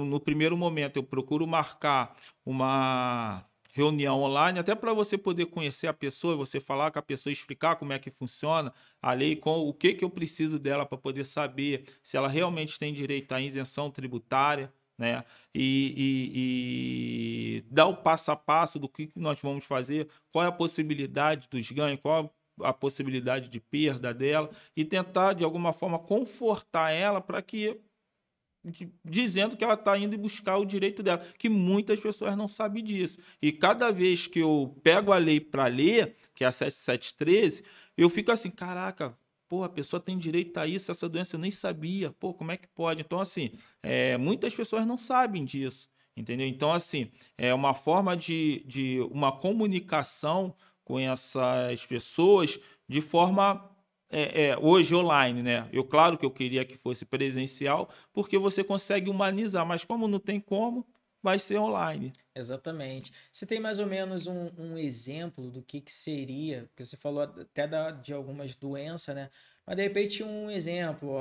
No primeiro momento, eu procuro marcar uma reunião online, até para você poder conhecer a pessoa, você falar com a pessoa, explicar como é que funciona a lei, o que eu preciso dela para poder saber se ela realmente tem direito à isenção tributária, né? E dar o passo a passo do que nós vamos fazer, qual é a possibilidade dos ganhos, qual a possibilidade de perda dela, e tentar, de alguma forma, confortar ela para que... dizendo que ela está indo buscar o direito dela, que muitas pessoas não sabem disso. E cada vez que eu pego a lei para ler, que é a 7713, eu fico assim, caraca, pô, a pessoa tem direito a isso, essa doença eu nem sabia, pô, como é que pode? Então, assim, muitas pessoas não sabem disso, entendeu? Então, assim, é uma forma de uma comunicação com essas pessoas de forma... hoje online, né? Claro que eu queria que fosse presencial, porque você consegue humanizar, mas como não tem como, vai ser online. Exatamente. Você tem mais ou menos um exemplo do que seria, porque você falou até de algumas doenças, né? Mas de repente um exemplo,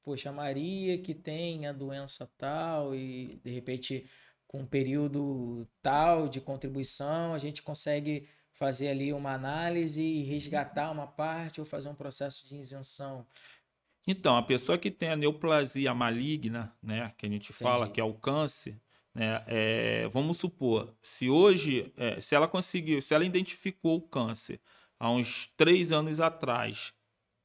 poxa, a Maria que tem a doença tal e de repente com um período tal de contribuição, a gente consegue fazer ali uma análise e resgatar uma parte ou fazer um processo de isenção. Então, a pessoa que tem a neoplasia maligna, né, que a gente fala que é o câncer, né, vamos supor, se hoje, se ela identificou o câncer há uns 3 anos atrás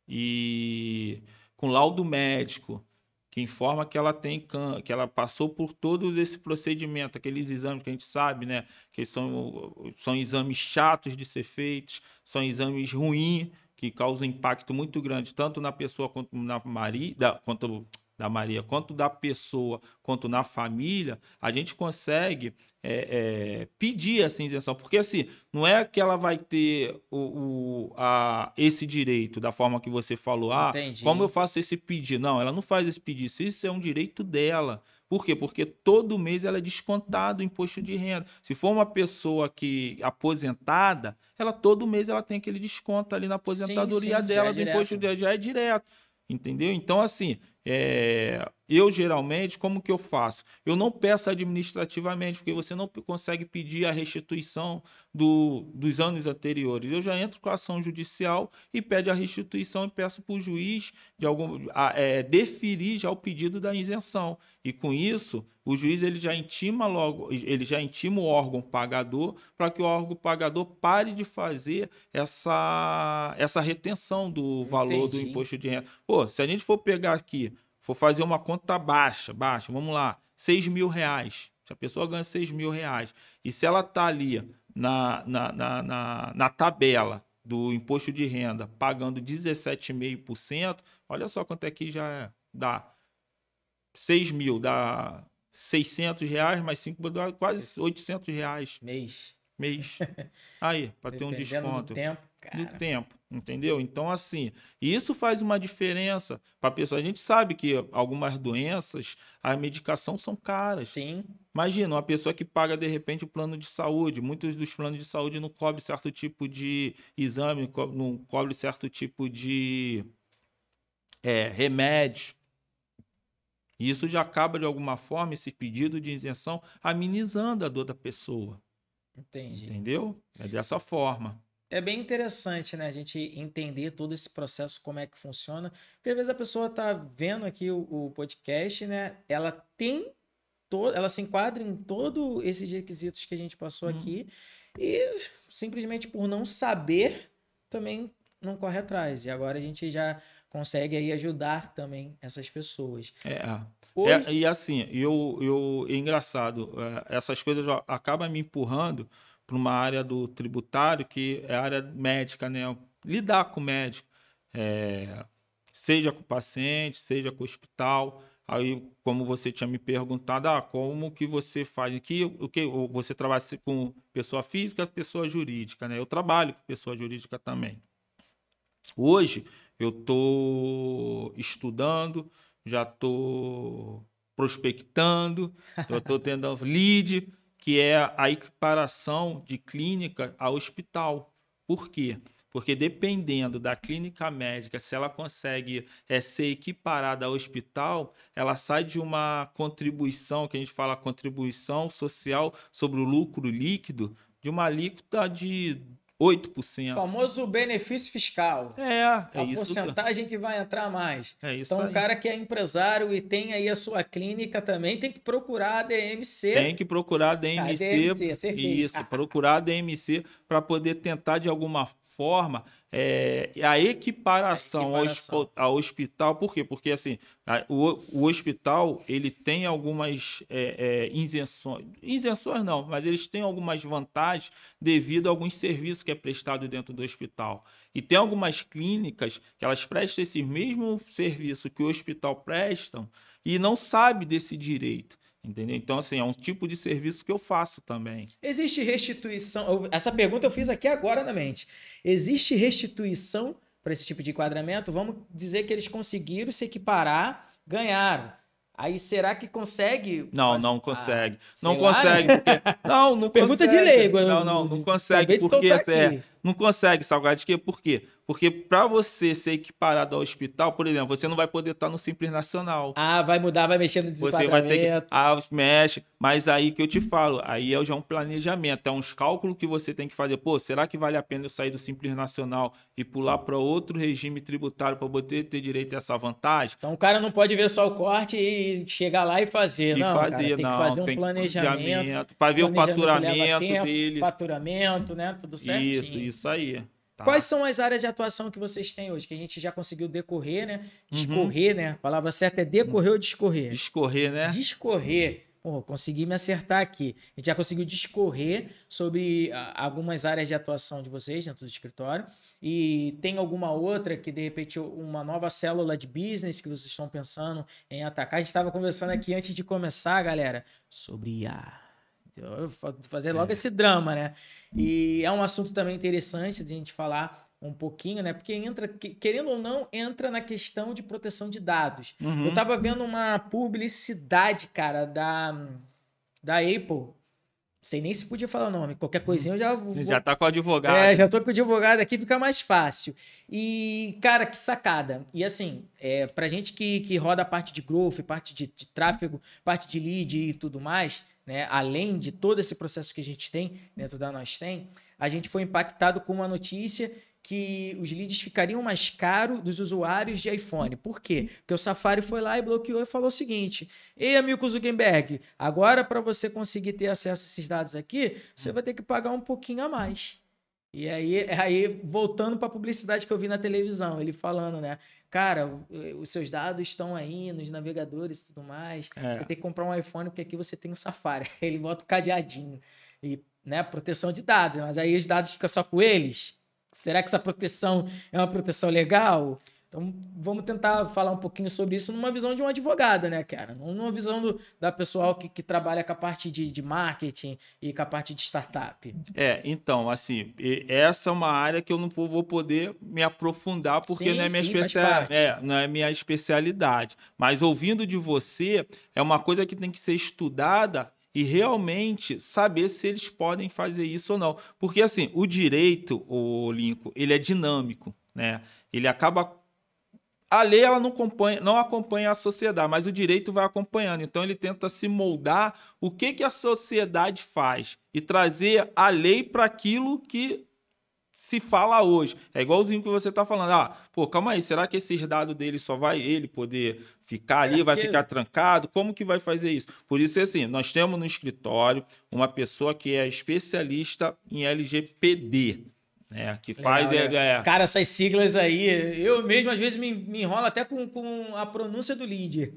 e com laudo médico que informa que ela tem que ela passou por todos esse procedimento, aqueles exames que a gente sabe, né, que são exames chatos de ser feitos, são exames ruins que causam impacto muito grande tanto na pessoa quanto na Maria, quanto da pessoa, quanto na família, a gente consegue pedir essa isenção. Porque assim, não é que ela vai ter esse direito da forma que você falou. Como eu faço esse pedido? Não, ela não faz esse pedido. Isso é um direito dela. Por quê? Porque todo mês ela é descontada o imposto de renda. Se for uma pessoa aposentada, todo mês ela tem aquele desconto ali na aposentadoria dela do imposto de renda, já é direto. Entendeu? Então, assim, Eu, geralmente, como que eu faço? Eu não peço administrativamente, porque você não consegue pedir a restituição dos anos anteriores. Eu já entro com a ação judicial e pede a restituição e peço para o juiz deferir já o pedido da isenção. E com isso, o juiz ele já intima o órgão pagador para que o órgão pagador pare de fazer essa retenção do valor do imposto de renda. Pô, se a gente for pegar aqui, for fazer uma conta baixa, vamos lá, R$6.000. Se a pessoa ganha R$6.000 e se ela está ali na tabela do imposto de renda pagando 17,5%, olha só quanto é que já dá. 6 mil dá R$600, mais 5 dá quase R$800. Mês. Aí, para ter um desconto. Do tempo, entendeu? Então, assim, isso faz uma diferença para a pessoa. A gente sabe que algumas doenças, a medicação são caras. Sim. Imagina, uma pessoa que paga, de repente, o plano de saúde. Muitos dos planos de saúde não cobrem certo tipo de exame, não cobrem certo tipo de remédio. E isso já acaba, de alguma forma, esse pedido de isenção, amenizando a dor da pessoa. Entendi. Entendeu? É dessa forma. É bem interessante, né, a gente entender todo esse processo, como é que funciona. Porque às vezes a pessoa tá vendo aqui o podcast, né? Ela se enquadra em todos esses requisitos que a gente passou aqui e simplesmente por não saber também não corre atrás. E agora a gente já consegue aí ajudar também essas pessoas. E assim, é engraçado, essas coisas acabam me empurrando para uma área do tributário, que é a área médica, né? Lidar com o médico, seja com o paciente, seja com o hospital. Aí, como você tinha me perguntado, como que você faz aqui? Você trabalha com pessoa física, pessoa jurídica, né? Eu trabalho com pessoa jurídica também. Hoje, eu estou estudando, já estou prospectando, eu estou tendo lead, que é a equiparação de clínica a hospital. Por quê? Porque dependendo da clínica médica, se ela consegue ser equiparada ao hospital, ela sai de uma contribuição, que a gente fala contribuição social sobre o lucro líquido, de uma alíquota de 8%. O famoso benefício fiscal. A porcentagem que vai entrar mais. Isso então, o cara que é empresário e tem aí a sua clínica também tem que procurar a DMC. Tem que procurar a DMC. Isso, procurar a DMC para poder tentar, de alguma forma, a equiparação ao hospital. Por quê? Porque assim, o hospital ele tem algumas isenções não, mas eles têm algumas vantagens devido a alguns serviços que é prestado dentro do hospital. E tem algumas clínicas que elas prestam esse mesmo serviço que o hospital prestam e não sabe desse direito. Entendeu? Então, assim, é um tipo de serviço que eu faço também. Existe restituição? Essa pergunta eu fiz aqui agora na mente. Existe restituição para esse tipo de enquadramento? Vamos dizer que eles conseguiram se equiparar, ganharam. Aí será que consegue? Não consegue. Não consegue. Não Pergunta consegue. de leigo. Não consegue. Porque não consegue, Salgado. Por quê? Porque para você ser equiparado ao hospital, por exemplo, você não vai poder estar no Simples Nacional. Vai mudar, vai mexer no desenquadramento. Você vai ter que... mexe. Mas aí que eu te falo, aí é já um planejamento, é uns cálculos que você tem que fazer. Pô, será que vale a pena eu sair do Simples Nacional e pular para outro regime tributário para poder ter direito a essa vantagem? Então o cara não pode ver só o corte e chegar lá e fazer. Tem que fazer um planejamento. Para ver o faturamento dele. Faturamento, né? Tudo certinho. Isso aí. Tá. Quais são as áreas de atuação que vocês têm hoje? Que a gente já conseguiu decorrer, né? Discorrer, né? A palavra certa é decorrer ou discorrer? Discorrer, né? Discorrer. Pô, consegui me acertar aqui. A gente já conseguiu discorrer sobre algumas áreas de atuação de vocês dentro do escritório. E tem alguma outra que, de repente, uma nova célula de business que vocês estão pensando em atacar? A gente estava conversando aqui antes de começar, galera, sobre IA. Eu vou fazer logo esse drama, né? E é um assunto também interessante de a gente falar um pouquinho, né? Porque entra, querendo ou não, entra na questão de proteção de dados. Eu tava vendo uma publicidade, cara, da Apple, sei nem se podia falar o nome. Qualquer coisinha eu já vou... Já tá com o advogado. Já tô com o advogado aqui, fica mais fácil. E, cara, que sacada. E assim, pra gente que roda a parte de growth, parte de tráfego, parte de lead e tudo mais, né? Além de todo esse processo que a gente tem, dentro da Nós Tem, a gente foi impactado com uma notícia que os leads ficariam mais caros dos usuários de iPhone. Por quê? Porque o Safari foi lá e bloqueou e falou o seguinte: ei, amigo Zuckerberg, agora para você conseguir ter acesso a esses dados aqui, você vai ter que pagar um pouquinho a mais. E aí voltando para a publicidade que eu vi na televisão, ele falando, né? Cara, os seus dados estão aí nos navegadores e tudo mais. Você tem que comprar um iPhone porque aqui você tem o Safari. Ele bota o cadeadinho. E, né, proteção de dados. Mas aí os dados ficam só com eles. Será que essa proteção é uma proteção legal? Então, vamos tentar falar um pouquinho sobre isso numa visão de um advogado, né, cara? Não numa visão da pessoal que trabalha com a parte de marketing e com a parte de startup. Então, assim, essa é uma área que eu não vou poder me aprofundar porque não é minha não é minha especialidade. Mas ouvindo de você, é uma coisa que tem que ser estudada e realmente saber se eles podem fazer isso ou não. Porque, assim, o direito, o Lincoln, ele é dinâmico, né? Ele acaba... A lei ela não acompanha a sociedade, mas o direito vai acompanhando. Então, ele tenta se moldar o que a sociedade faz e trazer a lei para aquilo que se fala hoje. É igualzinho que você está falando. Calma aí, será que esses dados dele só vai ele poder ficar ali, vai ficar trancado? Como que vai fazer isso? Por isso, assim, nós temos no escritório uma pessoa que é especialista em LGPD. Que faz... Cara, essas siglas aí, eu mesmo às vezes me enrolo até com a pronúncia do lead.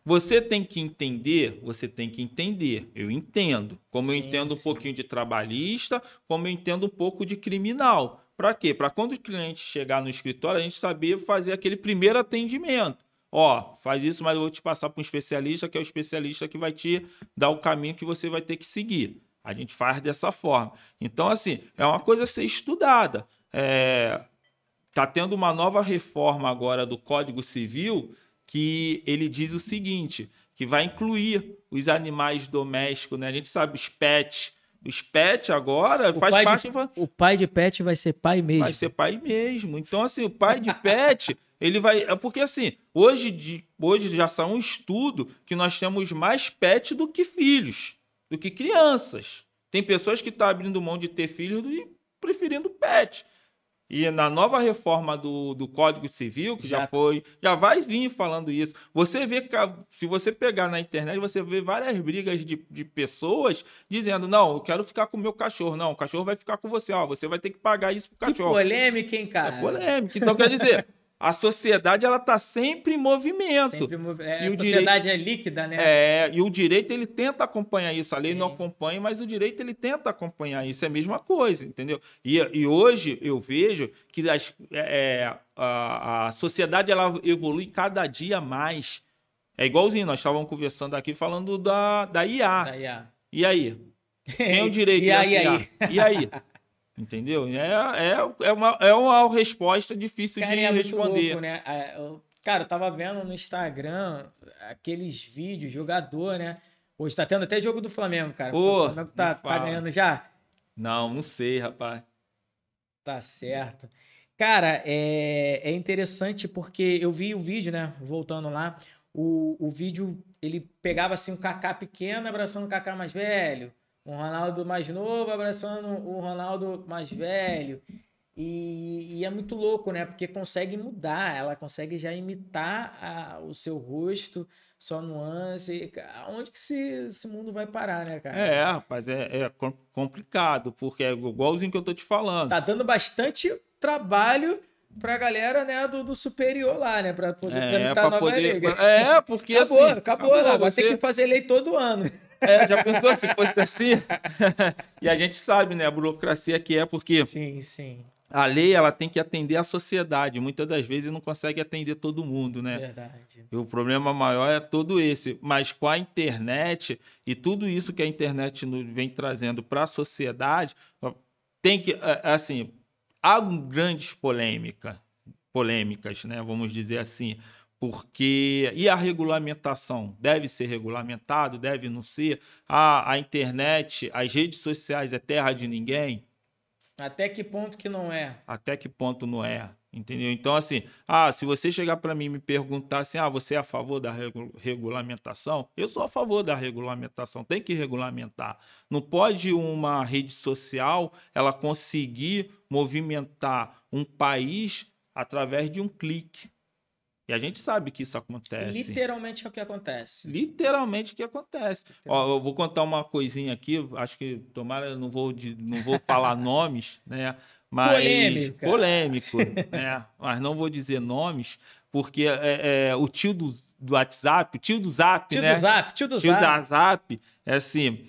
Você tem que entender, eu entendo. Como eu entendo um pouquinho de trabalhista, como eu entendo um pouco de criminal. Para quê? Para quando o cliente chegar no escritório, a gente saber fazer aquele primeiro atendimento. Faz isso, mas eu vou te passar para um especialista, que é o especialista que vai te dar o caminho que você vai ter que seguir. A gente faz dessa forma. Então, assim, é uma coisa a ser estudada. Tá tendo uma nova reforma agora do Código Civil que ele diz o seguinte, que vai incluir os domésticos, né? A gente sabe, os pets. Os pets agora faz parte... O pai de pet vai ser pai mesmo. Vai ser pai mesmo. Então, assim, o pai de pet... Ele vai... Porque, assim, hoje já são um estudo que nós temos mais pet do que filhos, do que crianças. Tem pessoas que estão abrindo mão de ter filhos e preferindo pet. E na nova reforma do Código Civil, que já vai vir falando isso. Você vê, se você pegar na internet, você vê várias brigas de pessoas dizendo, não, eu quero ficar com o meu cachorro. Não, o cachorro vai ficar com você. Você vai ter que pagar isso pro cachorro. Que polêmica, hein, cara? É polêmica. Então, quer dizer... A sociedade ela está sempre em movimento. A sociedade é líquida, né? E o direito ele tenta acompanhar isso. A lei não acompanha, mas o direito ele tenta acompanhar isso. É a mesma coisa, entendeu? E hoje eu vejo que a sociedade ela evolui cada dia mais. É igualzinho, nós estávamos conversando aqui falando da IA. E aí? Quem é o direito dessa IA? E aí? Entendeu? É uma resposta difícil de responder. Louco, né? Cara, eu tava vendo no Instagram aqueles vídeos, jogador, né? Hoje tá tendo até jogo do Flamengo, cara. O Flamengo tá ganhando já? Não sei, rapaz. Tá certo. Cara, é interessante porque eu vi o vídeo, né? Voltando lá, o vídeo, ele pegava assim um Kaká pequeno abraçando o Kaká mais velho. Um Ronaldo mais novo abraçando o Ronaldo mais velho. E é muito louco, né? Porque consegue mudar, ela consegue já imitar o seu rosto, sua nuance. Onde que esse mundo vai parar, né, cara? Rapaz, é complicado, porque é igualzinho que eu tô te falando. Tá dando bastante trabalho pra galera, né, do superior lá, né? Pra poder tramitar a nova lei. Porque acabou lá. Vai ter que fazer lei todo ano. Já pensou se fosse assim? E a gente sabe, né, a burocracia que é, porque sim. A lei ela tem que atender a sociedade. Muitas das vezes não consegue atender todo mundo, né? Verdade. E o problema maior é todo esse. Mas com a internet e tudo isso que a internet vem trazendo para a sociedade, tem que, assim, há grandes polêmicas, né? Vamos dizer assim. Porque... E a regulamentação? Deve ser regulamentado? Deve não ser? A internet, as redes sociais é terra de ninguém? Até que ponto que não é? Até que ponto não é? Entendeu? Então, assim, se você chegar para mim e me perguntar assim, você é a favor da regulamentação? Eu sou a favor da regulamentação, tem que regulamentar. Não pode uma rede social ela conseguir movimentar um país através de um clique. E a gente sabe que isso acontece. Literalmente é o que acontece. Literalmente o que acontece. Ó, eu vou contar uma coisinha aqui, acho que tomara, eu não vou falar nomes, né? Mas polêmico, né? Mas não vou dizer nomes, porque o tio do WhatsApp, tio do Zap, né? Tio do Zap, assim,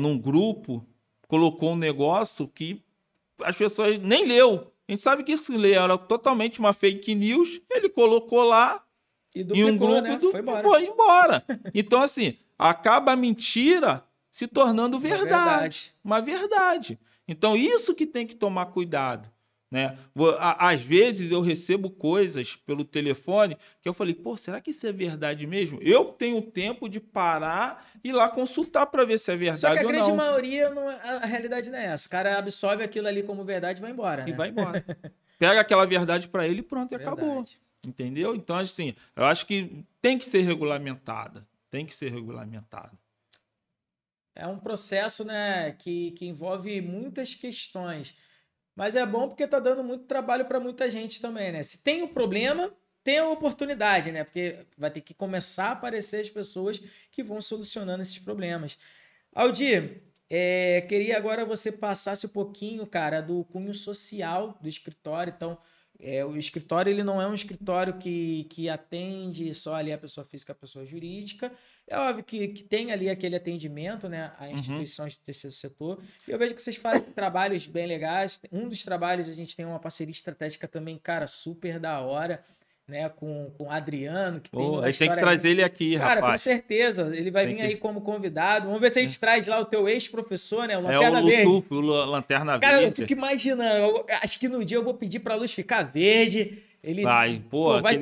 num grupo, colocou um negócio que as pessoas nem leu. A gente sabe que isso era totalmente uma fake news, ele colocou lá e duplicou, em um grupo, né? Foi embora. Então, assim, acaba a mentira se tornando verdade. Uma verdade. Então, isso que tem que tomar cuidado, né? Às vezes eu recebo coisas pelo telefone que eu falei, pô, será que isso é verdade mesmo? Eu tenho tempo de parar e ir lá consultar para ver se é verdade ou não. Só que a grande maioria, a realidade não é essa. O cara absorve aquilo ali como verdade e vai embora, né? E vai embora. Pega aquela verdade para ele e pronto, e acabou. Entendeu? Então, assim, eu acho que tem que ser regulamentada. Tem que ser regulamentada. É um processo, né, que envolve muitas questões. Mas é bom porque tá dando muito trabalho para muita gente também, né? Se tem o problema, tem a oportunidade, né? Porque vai ter que começar a aparecer as pessoas que vão solucionando esses problemas. Aldir, queria agora você passasse um pouquinho, cara, do cunho social do escritório. Então, o escritório ele não é um escritório que atende só ali a pessoa física, a pessoa jurídica. É óbvio que tem ali aquele atendimento, né, a instituições do terceiro setor. E eu vejo que vocês fazem trabalhos bem legais. Um dos trabalhos a gente tem uma parceria estratégica também, cara, super da hora, né, com o Adriano, que tem a gente tem que trazer ele aqui, cara, rapaz. com certeza. Ele vai vir aí como convidado. Vamos ver se a gente traz lá o teu ex-professor, né, o Lanterna Verde. O Lanterna Verde. Cara, eu fico imaginando. Acho que no dia eu vou pedir pra luz ficar verde. Ele vai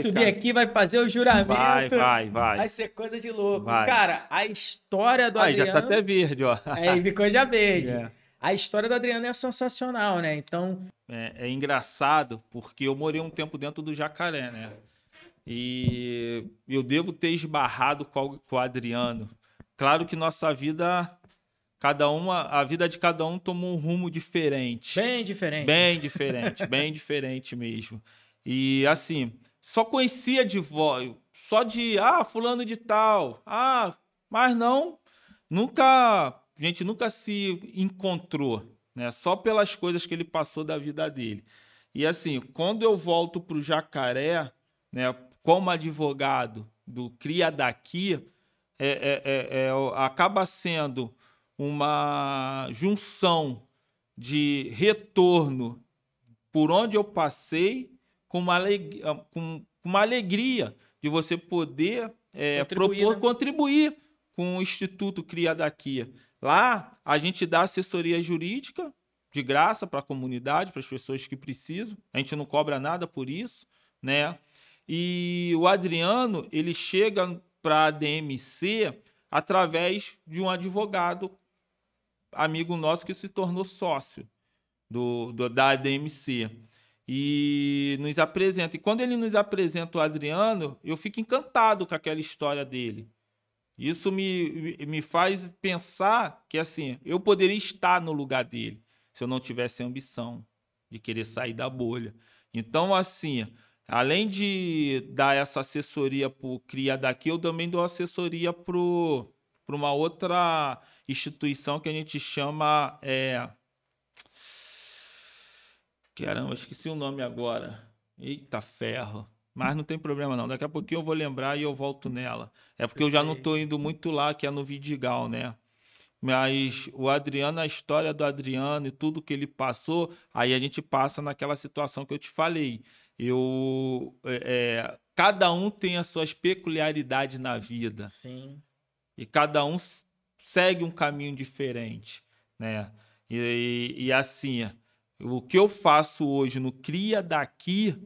subir aqui, vai fazer o juramento. Vai. Vai ser coisa de louco. Cara, a história do Adriano... já tá até verde, ó. Ficou já verde. A história do Adriano é sensacional, né? Então... É engraçado, porque eu morei um tempo dentro do Jacaré, né? E eu devo ter esbarrado com o Adriano. Claro que nossa vida... a vida de cada um tomou um rumo diferente. Bem diferente. Bem diferente mesmo. E assim, só conhecia de voz, só de, fulano de tal, mas não, a gente nunca se encontrou, né? Só pelas coisas que ele passou da vida dele. E assim, quando eu volto para o Jacaré, né, como advogado do Cria Daqui, acaba sendo uma junção de retorno por onde eu passei, com uma alegria de você poder contribuir com o Instituto Cria Daqui. Lá, a gente dá assessoria jurídica de graça para a comunidade, para as pessoas que precisam. A gente não cobra nada por isso, né? E o Adriano, ele chega para a ADMC através de um advogado, amigo nosso, que se tornou sócio da ADMC. E nos apresenta. E quando ele nos apresenta o Adriano, eu fico encantado com aquela história dele. Isso me faz pensar que, assim, eu poderia estar no lugar dele se eu não tivesse ambição de querer sair da bolha. Então, assim, além de dar essa assessoria para o Cria Daqui, eu também dou assessoria para uma outra instituição que a gente chama... Caramba, esqueci o nome agora. Eita ferro. Mas não tem problema não. Daqui a pouquinho eu vou lembrar e eu volto nela. É porque eu já não estou indo muito lá, que é no Vidigal, né? Mas o Adriano, a história do Adriano e tudo que ele passou, aí a gente passa naquela situação que eu te falei. Cada um tem as suas peculiaridades na vida. Sim. E cada um segue um caminho diferente, né? E assim... O que eu faço hoje no Cria Daqui,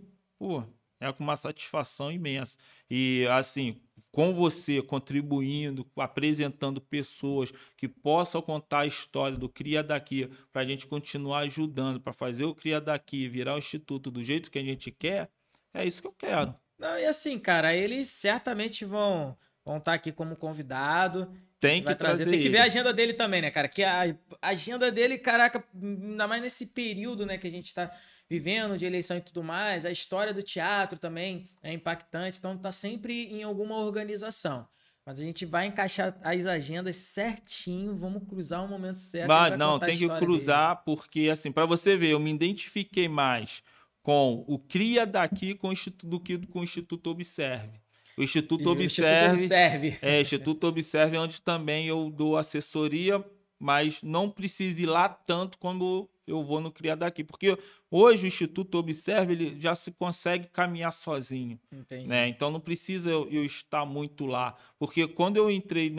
é com uma satisfação imensa. E, assim, com você contribuindo, apresentando pessoas que possam contar a história do Cria Daqui, para a gente continuar ajudando, para fazer o Cria Daqui virar o Instituto do jeito que a gente quer, é isso que eu quero. Não, e assim, cara, eles certamente vão estar aqui como convidado. Tem que trazer. Tem que ver a agenda dele também, né, cara? Que a agenda dele, caraca, ainda mais nesse período, né, que a gente tá vivendo de eleição e tudo mais, a história do teatro também é impactante, então tá sempre em alguma organização. Mas a gente vai encaixar as agendas certinho, vamos cruzar o momento certo. Mas não, tem que cruzar, dele. Porque, assim, para você ver, eu me identifiquei mais com o Cria Daqui do que com o Instituto Observe. O Instituto Observe. Instituto Observe é onde também eu dou assessoria, mas não precisa ir lá tanto como eu vou no Cria Daqui. Porque hoje o Instituto Observe ele já se consegue caminhar sozinho. Né? Então não precisa eu estar muito lá. Porque quando eu entrei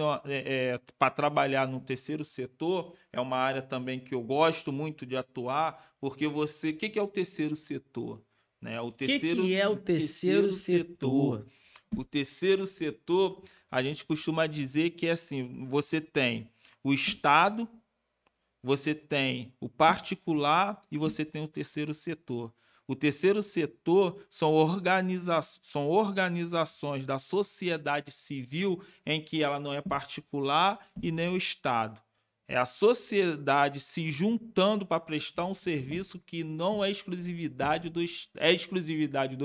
para trabalhar no terceiro setor, é uma área também que eu gosto muito de atuar, porque você. O que é o terceiro setor? Né? O terceiro, que é o terceiro setor? O terceiro setor, a gente costuma dizer que é assim, você tem o Estado, você tem o particular e você tem o terceiro setor. O terceiro setor são organizações da sociedade civil em que ela não é particular e nem o Estado. É a sociedade se juntando para prestar um serviço que não é exclusividade do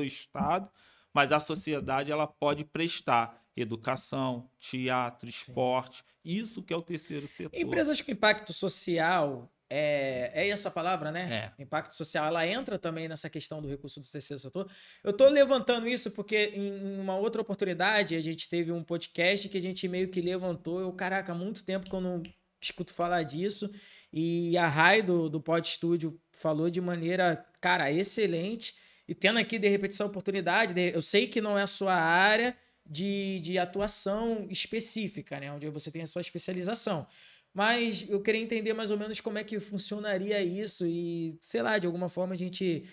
Estado, mas a sociedade ela pode prestar educação, teatro, esporte. Sim. Isso que é o terceiro setor. Empresas com impacto social, é essa palavra, né? Impacto social, ela entra também nessa questão do recurso do terceiro setor. Eu estou levantando isso porque em uma outra oportunidade a gente teve um podcast que a gente meio que levantou. Caraca, há muito tempo que eu não escuto falar disso. E a Rai do Pod Studio falou de maneira, cara, excelente. E tendo aqui, de repente, essa oportunidade, eu sei que não é a sua área de atuação específica, né? Onde você tem a sua especialização. Mas eu queria entender mais ou menos como é que funcionaria isso e, sei lá, de alguma forma a gente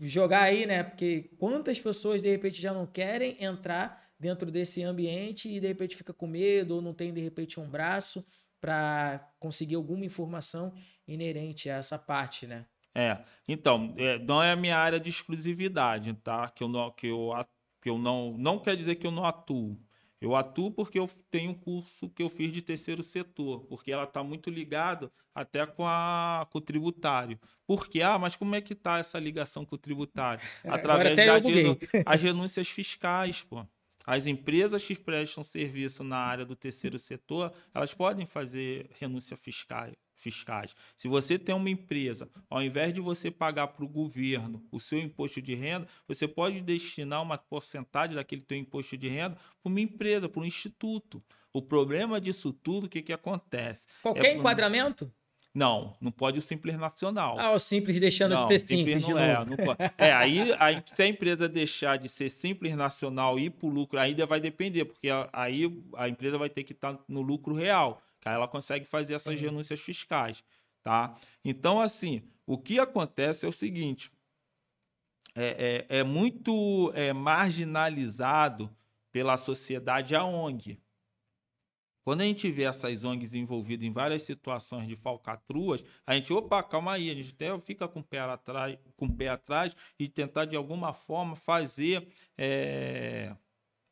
jogar aí, né? Porque quantas pessoas, de repente, já não querem entrar dentro desse ambiente e, de repente, fica com medo ou não tem, de repente, um braço para conseguir alguma informação inerente a essa parte, né? Então, não é a minha área de exclusividade, tá? Não quer dizer que eu não atuo. Eu atuo porque eu tenho um curso que eu fiz de terceiro setor, porque ela está muito ligada até com o tributário. Por quê? Mas como é que está essa ligação com o tributário? Através das renúncias fiscais, pô. As empresas que prestam serviço na área do terceiro setor, elas podem fazer renúncia fiscais. Se você tem uma empresa, ao invés de você pagar para o governo o seu imposto de renda, você pode destinar uma porcentagem daquele teu imposto de renda para uma empresa, para um instituto. O problema disso tudo, o que acontece? Qualquer enquadramento? Não pode o Simples Nacional. O Simples deixando de ser simples de novo. Não pode. Aí se a empresa deixar de ser Simples Nacional e ir para o lucro, ainda vai depender, porque aí a empresa vai ter que estar no lucro real. Ela consegue fazer essas renúncias fiscais, tá? Então, assim, o que acontece é o seguinte, é muito marginalizado pela sociedade a ONG. Quando a gente vê essas ONGs envolvidas em várias situações de falcatruas, a gente, calma aí, a gente até fica com o pé atrás e tentar, de alguma forma, fazer,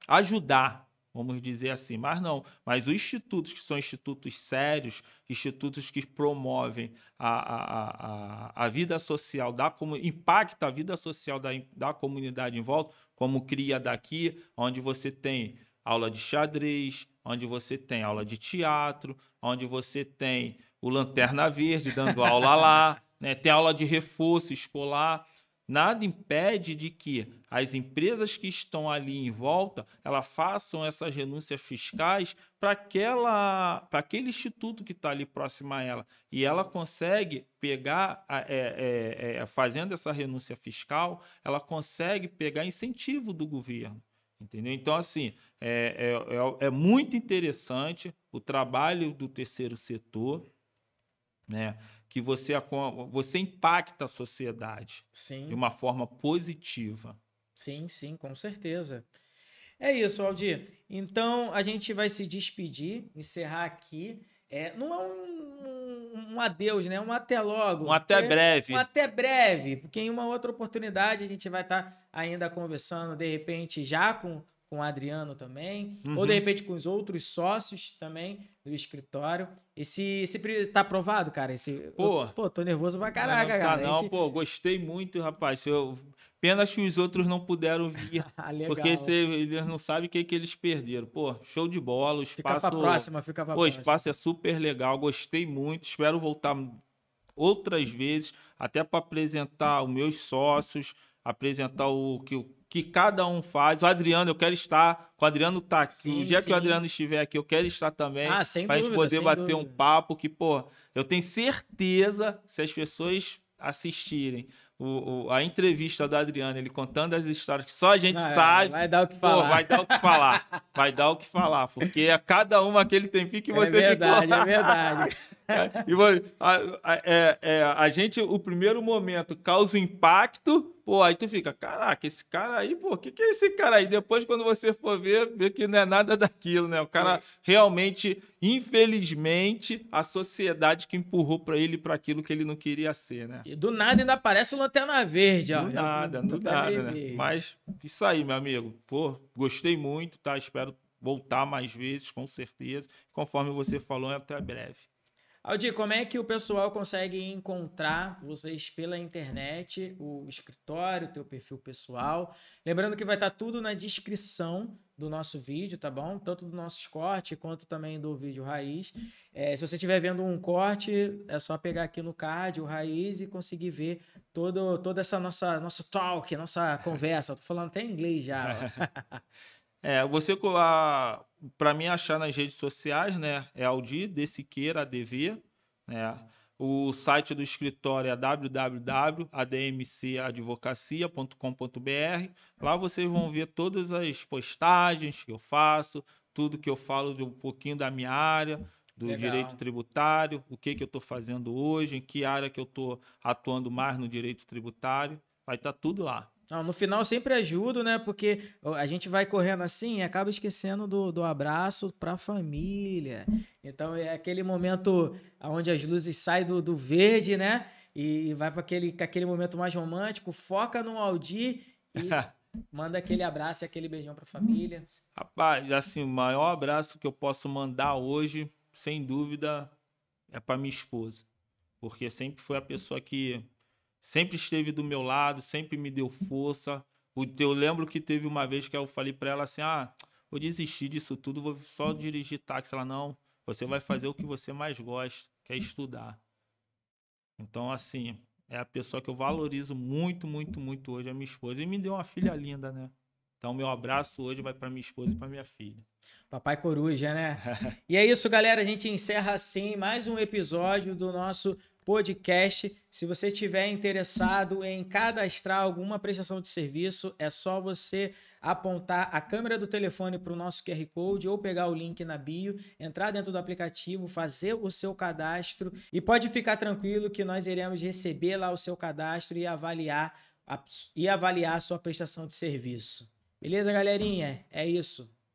ajudar, vamos dizer assim, mas os institutos que são institutos sérios, institutos que promovem a vida social, impacta a vida social da comunidade em volta, como Cria Daqui, onde você tem aula de xadrez, onde você tem aula de teatro, onde você tem o Lanterna Verde dando aula lá, né? Tem aula de reforço escolar. Nada impede de que as empresas que estão ali em volta elas façam essas renúncias fiscais para aquele instituto que está ali próximo a ela. E ela consegue pegar, fazendo essa renúncia fiscal, ela consegue pegar incentivo do governo. Entendeu? Então, assim, é muito interessante o trabalho do terceiro setor, né? Que você impacta a sociedade. Sim. De uma forma positiva. Sim, sim, com certeza. É isso, Aldir. Então, a gente vai se despedir, encerrar aqui. Não é um adeus, né? Um até logo. Um até breve. Um até breve, porque em uma outra oportunidade a gente vai estar ainda conversando, de repente, já com o Adriano também, ou de repente com os outros sócios também do escritório. Esse tá aprovado, cara? Pô, tô nervoso pra caraca, cara. Não, pô, gostei muito, rapaz. Pena que os outros não puderam vir, porque eles não sabem o que eles perderam. Pô, show de bola, o espaço... Fica pra próxima. O espaço é super legal, gostei muito, espero voltar outras vezes, até para apresentar os meus sócios, apresentar o que cada um faz. O Adriano, eu quero estar, o Adriano tá aqui, o dia que o Adriano estiver aqui, eu quero estar também, para a gente poder bater um papo, que, pô, eu tenho certeza, se as pessoas assistirem a entrevista do Adriano, ele contando as histórias que só a gente sabe. Vai dar o que falar. Pô, vai dar o que falar. Vai dar o que falar. Porque é cada uma aquele tempinho que você ficou. É verdade. A gente, o primeiro momento, causa impacto. Pô, aí tu fica, caraca, esse cara aí, pô, o que é esse cara aí? Depois, quando você for ver que não é nada daquilo, né? O cara realmente, infelizmente, a sociedade que empurrou pra ele para aquilo que ele não queria ser, né? E do nada ainda aparece Lanterna Verde, ó. Do nada, né? Mas isso aí, meu amigo. Pô, gostei muito, tá? Espero voltar mais vezes, com certeza. Conforme você falou, até breve. Aldir, como é que o pessoal consegue encontrar vocês pela internet, o escritório, o teu perfil pessoal? Lembrando que vai estar tudo na descrição do nosso vídeo, tá bom? Tanto do nosso corte quanto também do vídeo raiz. Se você estiver vendo um corte, é só pegar aqui no card o raiz e conseguir ver toda essa nosso talk, nossa conversa. Tô falando até em inglês já. Você, para mim achar nas redes sociais, né, é Aldir de Siqueira ADV, né? O site do escritório é www.admcadvocacia.com.br. Lá vocês vão ver todas as postagens que eu faço, tudo que eu falo de um pouquinho da minha área, do direito tributário, o que eu estou fazendo hoje, em que área que eu estou atuando mais no direito tributário. Vai estar tudo lá. Não, no final eu sempre ajudo, né? Porque a gente vai correndo assim e acaba esquecendo do abraço para a família. Então é aquele momento onde as luzes saem do verde, né? E vai para aquele momento mais romântico. Foca no Aldir e manda aquele abraço e aquele beijão para a família. Rapaz, assim, o maior abraço que eu posso mandar hoje, sem dúvida, é para minha esposa. Porque sempre foi a pessoa que sempre esteve do meu lado, sempre me deu força. Eu lembro que teve uma vez que eu falei para ela assim, vou desistir disso tudo, vou só dirigir táxi. Ela, não, você vai fazer o que você mais gosta, que é estudar. Então, assim, é a pessoa que eu valorizo muito, muito, muito hoje, a minha esposa. E me deu uma filha linda, né? Então, meu abraço hoje vai para minha esposa e para minha filha. Papai Coruja, né? E é isso, galera. A gente encerra assim mais um episódio do nosso podcast. Se você estiver interessado em cadastrar alguma prestação de serviço, é só você apontar a câmera do telefone para o nosso QR Code ou pegar o link na bio, entrar dentro do aplicativo, fazer o seu cadastro e pode ficar tranquilo que nós iremos receber lá o seu cadastro e avaliar a sua prestação de serviço. Beleza, galerinha? É isso.